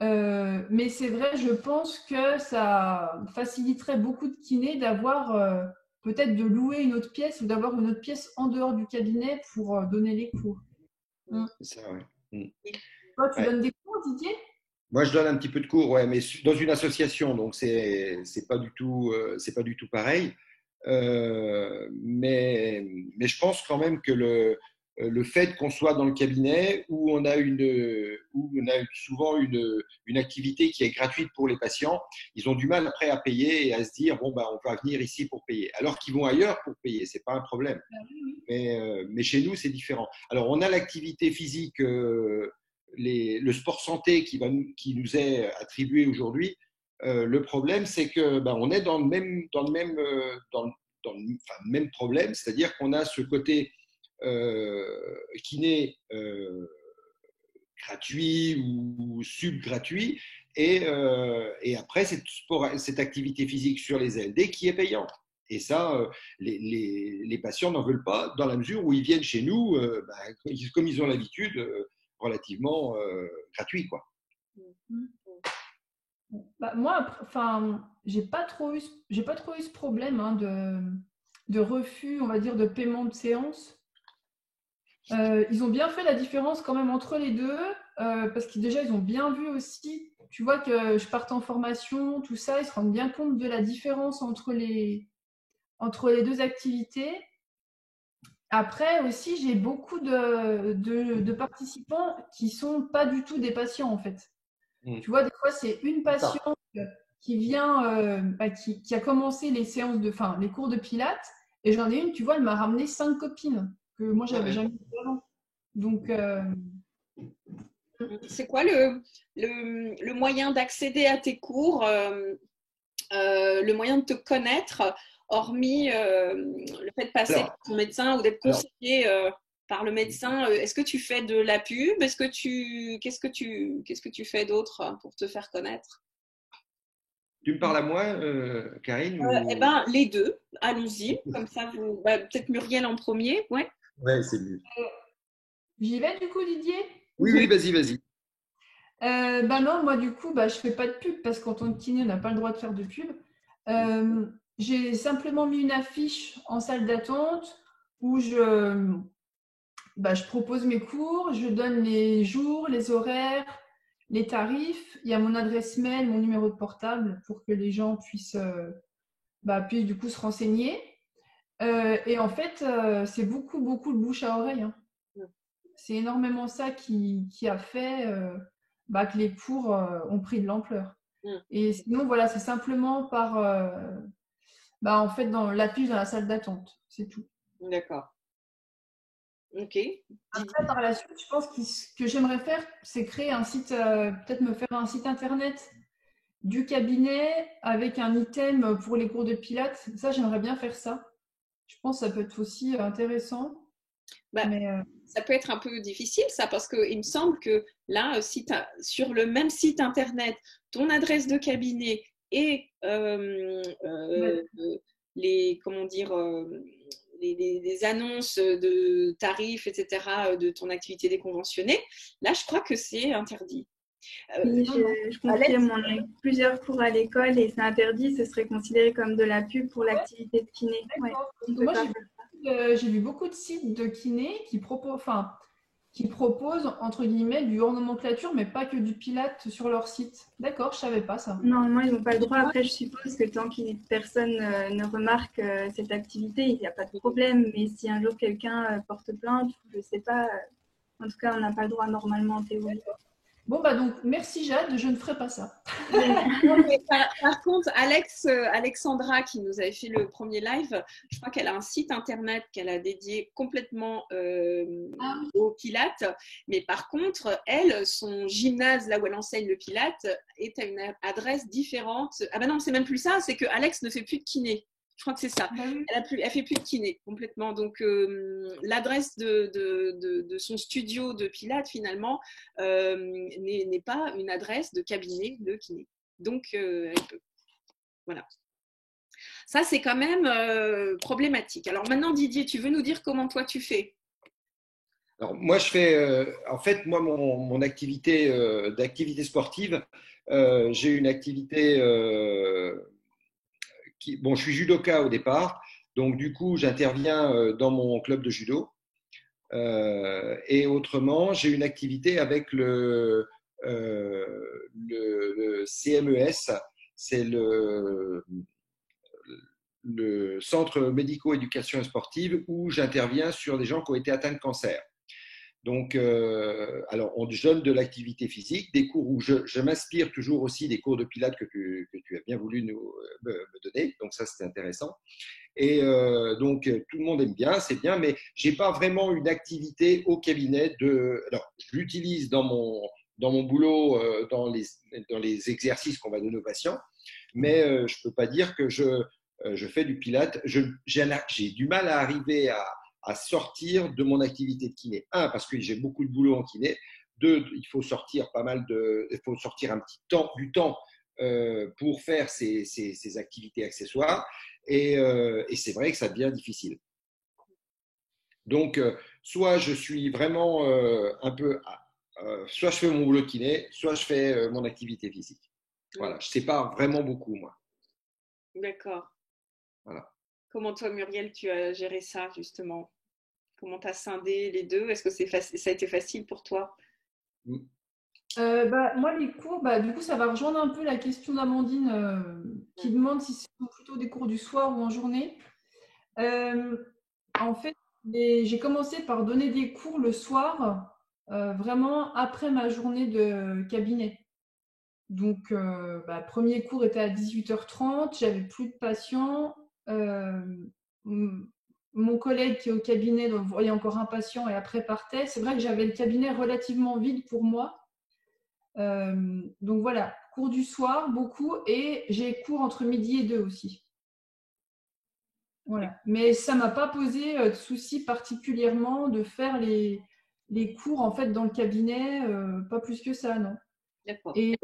Mais c'est vrai, je pense que ça faciliterait beaucoup de kinés d'avoir peut-être de louer une autre pièce ou d'avoir une autre pièce en dehors du cabinet pour donner les cours. C'est ça, ouais. Toi, tu Ouais. donnes des cours, Didier? Moi, je donne un petit peu de cours, ouais, mais dans une association, donc c'est pas du tout pareil. Mais je pense quand même que le fait qu'on soit dans le cabinet où on a souvent une activité qui est gratuite pour les patients, ils ont du mal après à payer et à se dire bon bah on va venir ici pour payer, alors qu'ils vont ailleurs pour payer, c'est pas un problème. Mais chez nous c'est différent. Alors on a l'activité physique. Le sport santé qui nous est attribué aujourd'hui, le problème, c'est que on est dans le même problème, c'est-à-dire qu'on a ce côté kiné gratuit ou sub-gratuit, et après cette activité physique sur les LD qui est payante. Et ça, les patients n'en veulent pas dans la mesure où ils viennent chez nous, comme ils ont l'habitude, relativement gratuit, quoi. Bah, moi, enfin, j'ai pas trop eu ce problème hein, de refus, on va dire, de paiement de séance. Ils ont bien fait la différence quand même entre les deux, parce que déjà, ils ont bien vu aussi, tu vois, que je parte en formation, tout ça, ils se rendent bien compte de la différence entre les deux activités. Après aussi, j'ai beaucoup de participants qui sont pas du tout des patients, en fait. Tu vois, des fois, c'est une patiente qui vient, qui a commencé les séances enfin, les cours de pilates, et j'en ai une, tu vois, elle m'a ramené 5 copines que moi, j'avais jamais vues avant. Donc, C'est quoi le moyen d'accéder à tes cours, le moyen de te connaître, hormis le fait de passer par ton médecin ou d'être conseillé par le médecin? Est-ce que tu fais de la pub? Qu'est-ce que tu fais d'autre pour te faire connaître? Tu me parles à moi, Karine Eh ben, les deux, allons-y. Comme ça, peut-être Muriel en premier. Ouais. Ouais, c'est mieux. J'y vais du coup, Didier? Oui, oui, vas-y. Bah non, moi du coup, je fais pas de pub parce qu'en tant que kiné, on n'a pas le droit de faire de pub. J'ai simplement mis une affiche en salle d'attente où je propose mes cours, je donne les jours, les horaires, les tarifs. Il y a mon adresse mail, mon numéro de portable pour que les gens puissent du coup se renseigner. Et en fait, c'est beaucoup de bouche à oreille. Hein. C'est énormément ça qui a fait que les cours ont pris de l'ampleur. Et sinon, voilà, c'est simplement par, en fait, dans l'affiche dans la salle d'attente. C'est tout. D'accord. Ok. Après, par la suite, je pense que ce que j'aimerais faire, c'est créer un site, peut-être me faire un site internet du cabinet avec un item pour les cours de pilates. Ça, j'aimerais bien faire ça. Je pense que ça peut être aussi intéressant. Mais, ça peut être un peu difficile, ça, parce qu'il me semble que là, si tu as sur le même site internet ton adresse de cabinet et les les annonces de tarifs, etc., de ton activité déconventionnée. Là, je crois que c'est interdit. Oui, je confirme, on a eu plusieurs cours à l'école et c'est interdit, ce serait considéré comme de la pub pour l'activité de kiné. Ouais, Moi, j'ai vu beaucoup de sites de kiné qui proposent, entre guillemets, du hors nomenclature, mais pas que du pilate sur leur site. D'accord, je savais pas ça. Normalement, ils n'ont pas le droit. Après, je suppose que tant que personne ne remarque cette activité, il n'y a pas de problème. Mais si un jour quelqu'un porte plainte, je ne sais pas. En tout cas, on n'a pas le droit normalement en théorie. Bon, bah donc, merci Jade, je ne ferai pas ça. Par contre, Alexandra, qui nous avait fait le premier live, je crois qu'elle a un site internet qu'elle a dédié complètement au Pilates. Mais par contre, elle, son gymnase, là où elle enseigne le Pilates, est à une adresse différente. Ah ben non, c'est même plus ça, c'est que Alex ne fait plus de kiné. Je crois que c'est ça. Elle fait plus de kiné complètement. Donc, l'adresse de son studio de Pilates, finalement, n'est pas une adresse de cabinet de kiné. Donc, elle peut. Voilà. Ça, c'est quand même problématique. Alors maintenant, Didier, tu veux nous dire comment toi tu fais? Alors, moi, je fais, en fait, moi, mon activité d'activité sportive, j'ai une activité bon, je suis judoka au départ, donc du coup, j'interviens dans mon club de judo. Et autrement, j'ai une activité avec le CMES, c'est le Centre médico-éducation et sportive, où j'interviens sur des gens qui ont été atteints de cancer. Donc, alors, je donne de l'activité physique, des cours où je m'inspire toujours aussi des cours de pilates que tu as bien voulu me donner. Donc, ça, c'était intéressant. Et donc, tout le monde aime bien, c'est bien, mais je n'ai pas vraiment une activité au cabinet. Alors, je l'utilise dans mon boulot, dans les exercices qu'on va donner aux patients, mais je ne peux pas dire que je fais du pilates. J'ai du mal à arriver à sortir de mon activité de kiné. Un, parce que j'ai beaucoup de boulot en kiné. Deux, il faut sortir il faut sortir du temps pour faire ces activités accessoires. Et c'est vrai que ça devient difficile. Donc, soit je suis vraiment soit je fais mon boulot de kiné, soit je fais mon activité physique. Voilà, je ne sépare vraiment beaucoup, moi. D'accord. Voilà. Comment toi, Muriel, tu as géré ça, justement? Comment tu as scindé les deux? Est-ce que ça a été facile pour toi? Moi, les cours, du coup, ça va rejoindre un peu la question d'Amandine qui demande si c'est plutôt des cours du soir ou en journée. En fait, j'ai commencé par donner des cours le soir, vraiment après ma journée de cabinet. Donc, premier cours était à 18h30, j'avais plus de patients. Mon collègue qui est au cabinet donc, voyait encore un patient et après partait. C'est vrai que j'avais le cabinet relativement vide pour moi. Donc voilà, cours du soir, beaucoup, et j'ai cours entre midi et 2 aussi. Voilà. Mais ça ne m'a pas posé de souci particulièrement de faire les cours en fait dans le cabinet, pas plus que ça, non. D'accord. Et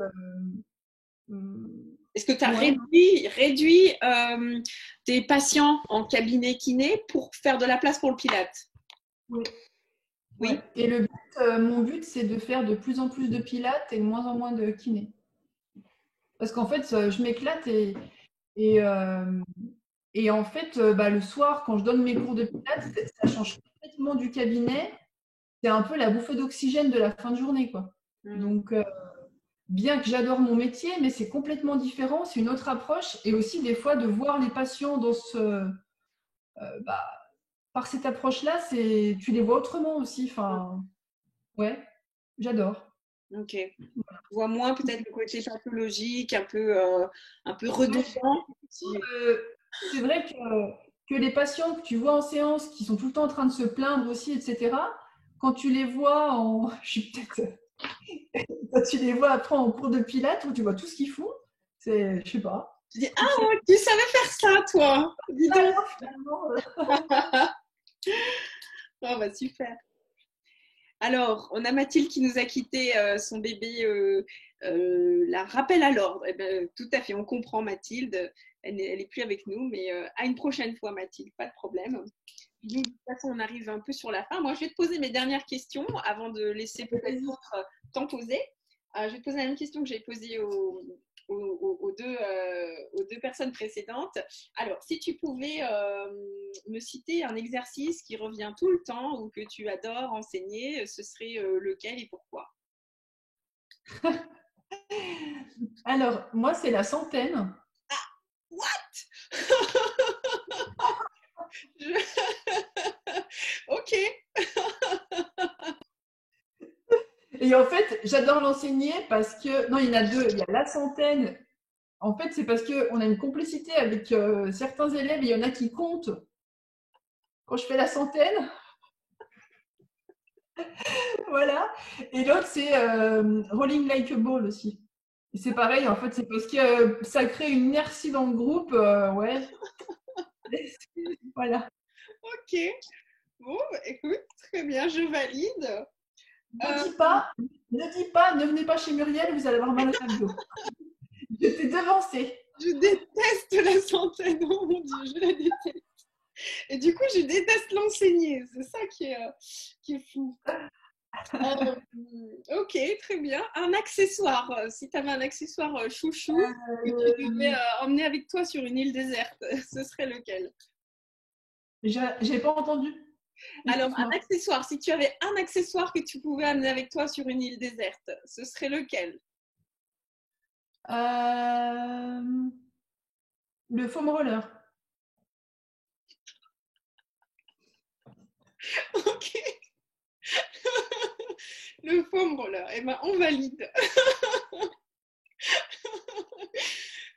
est-ce que tu as réduit tes patients en cabinet kiné pour faire de la place pour le Pilates? Oui. Oui. Et mon but, c'est de faire de plus en plus de pilates et de moins en moins de kiné. Parce qu'en fait, je m'éclate et en fait, le soir, quand je donne mes cours de pilates, ça change complètement du cabinet. C'est un peu la bouffée d'oxygène de la fin de journée, quoi. Donc, bien que j'adore mon métier, mais c'est complètement différent, c'est une autre approche. Et aussi, des fois, de voir les patients dans par cette approche-là, tu les vois autrement aussi. Enfin, ouais, j'adore. Ok. Voilà. Je vois moins peut-être le côté pathologique, un peu redondant. C'est vrai que les patients que tu vois en séance, qui sont tout le temps en train de se plaindre aussi, etc., quand tu les vois quand tu les vois après en cours de pilates, où tu vois tout ce qu'ils font, je sais pas. Tu dis, ah, tu savais faire ça, toi. Dis donc. Oh, super. Alors, on a Mathilde qui nous a quitté, son bébé la rappelle à l'ordre. Eh ben, tout à fait, on comprend Mathilde. Elle n'est plus avec nous, mais à une prochaine fois, Mathilde, pas de problème. de toute façon, on arrive un peu sur la fin. Moi, je vais te poser mes dernières questions avant de laisser peut-être d'autres t'en poser. Je vais te poser la même question que j'ai posée aux deux personnes précédentes. Alors, si tu pouvais me citer un exercice qui revient tout le temps ou que tu adores enseigner, ce serait lequel et pourquoi? Alors, moi, c'est la centaine. What? Ok. Et en fait, j'adore l'enseigner parce que… Non, il y en a deux. Il y a la centaine. En fait, c'est parce qu'on a une complicité avec certains élèves. Il y en a qui comptent quand je fais la centaine. Voilà. Et l'autre, c'est Rolling Like a Ball aussi. Et c'est pareil, en fait, c'est parce que ça crée une inertie dans le groupe. Ouais. Voilà. Ok. Bon, bah, écoute, très bien, je valide. Ne dis pas, ne venez pas chez Muriel, vous allez avoir mal à la dos. Je t'ai devancé. Je déteste la centaine, oh mon Dieu, je la déteste. Et du coup, je déteste l'enseigner, c'est ça qui est fou. Ok, très bien. Un accessoire, si tu avais un accessoire chouchou que tu devais emmener avec toi sur une île déserte, ce serait lequel? J'ai pas entendu. Alors, un accessoire, si tu avais un accessoire que tu pouvais amener avec toi sur une île déserte, ce serait lequel? Le foam roller. Ok. Le foam roller. Eh ben, on valide.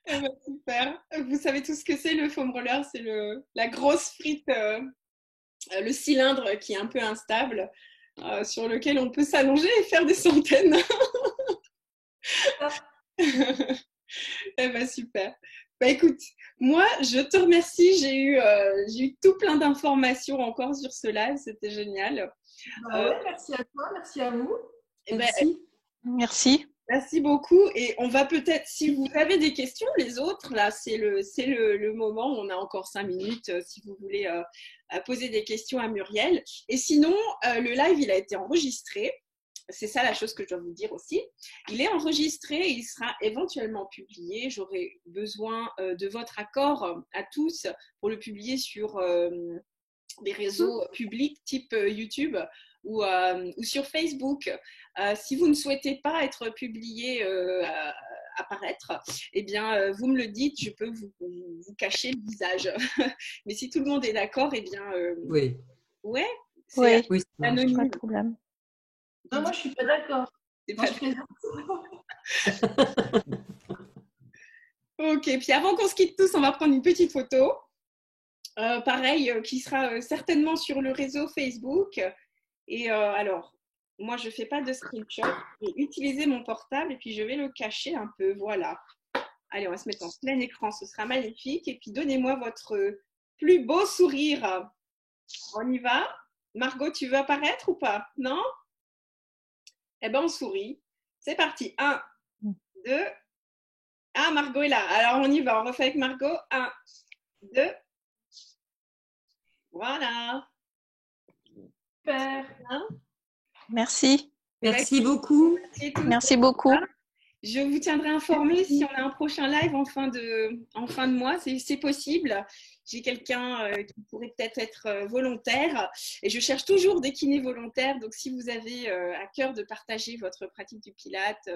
Eh ben, super. Vous savez tout ce que c'est le foam roller? C'est la grosse frite, le cylindre qui est un peu instable, sur lequel on peut s'allonger et faire des centaines. Eh ben, super. Bah, écoute, moi, je te remercie. J'ai eu tout plein d'informations encore sur ce live. C'était génial. Ouais, merci à toi, merci à vous. Merci. Merci. Merci beaucoup. Et on va peut-être, si vous avez des questions, les autres, là, c'est le moment. On a encore 5 minutes si vous voulez poser des questions à Muriel. Et sinon, le live, il a été enregistré. C'est ça la chose que je dois vous dire aussi. Il est enregistré et il sera éventuellement publié. J'aurai besoin de votre accord à tous pour le publier sur des réseaux publics type YouTube ou sur Facebook. Si vous ne souhaitez pas être publié, apparaître, eh bien, vous me le dites, je peux vous cacher le visage. Mais si tout le monde est d'accord, eh bien, Oui. ouais, Oui, Oui, pas anonyme. de problème. Non, moi, je suis pas d'accord. C'est Moi, pas- je plaisante. Ok, puis avant qu'on se quitte tous, on va prendre une petite photo. Pareil, qui sera certainement sur le réseau Facebook. Et alors, moi, je ne fais pas de screenshot. Je vais utiliser mon portable et puis je vais le cacher un peu. Voilà. Allez, on va se mettre en plein écran. Ce sera magnifique. Et puis, donnez-moi votre plus beau sourire. On y va. Margot, tu veux apparaître ou pas? Non? Eh bien, on sourit. C'est parti. 1, 2. Ah, Margot est là. Alors, on y va. On refait avec Margot. 1, 2. Voilà. Super. Merci. Merci beaucoup. Merci beaucoup. Je vous tiendrai informé si on a un prochain live en fin de mois. C'est possible. J'ai quelqu'un qui pourrait peut-être être volontaire. Et je cherche toujours des kinés volontaires. Donc, si vous avez à cœur de partager votre pratique du Pilate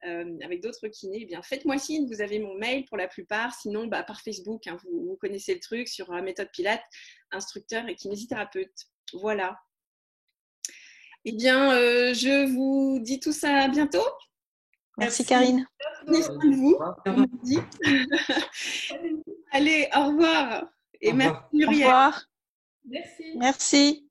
avec d'autres kinés, eh bien, faites-moi signe. Vous avez mon mail pour la plupart. Sinon, par Facebook, hein, vous connaissez le truc sur méthode Pilate, instructeur et kinésithérapeute. Voilà. Eh bien, je vous dis tout ça à bientôt. Merci Karine. Prenez soin de vous, comme on dit. Allez, au revoir. Et Au merci revoir. Au Muriel. revoir. Merci. Merci.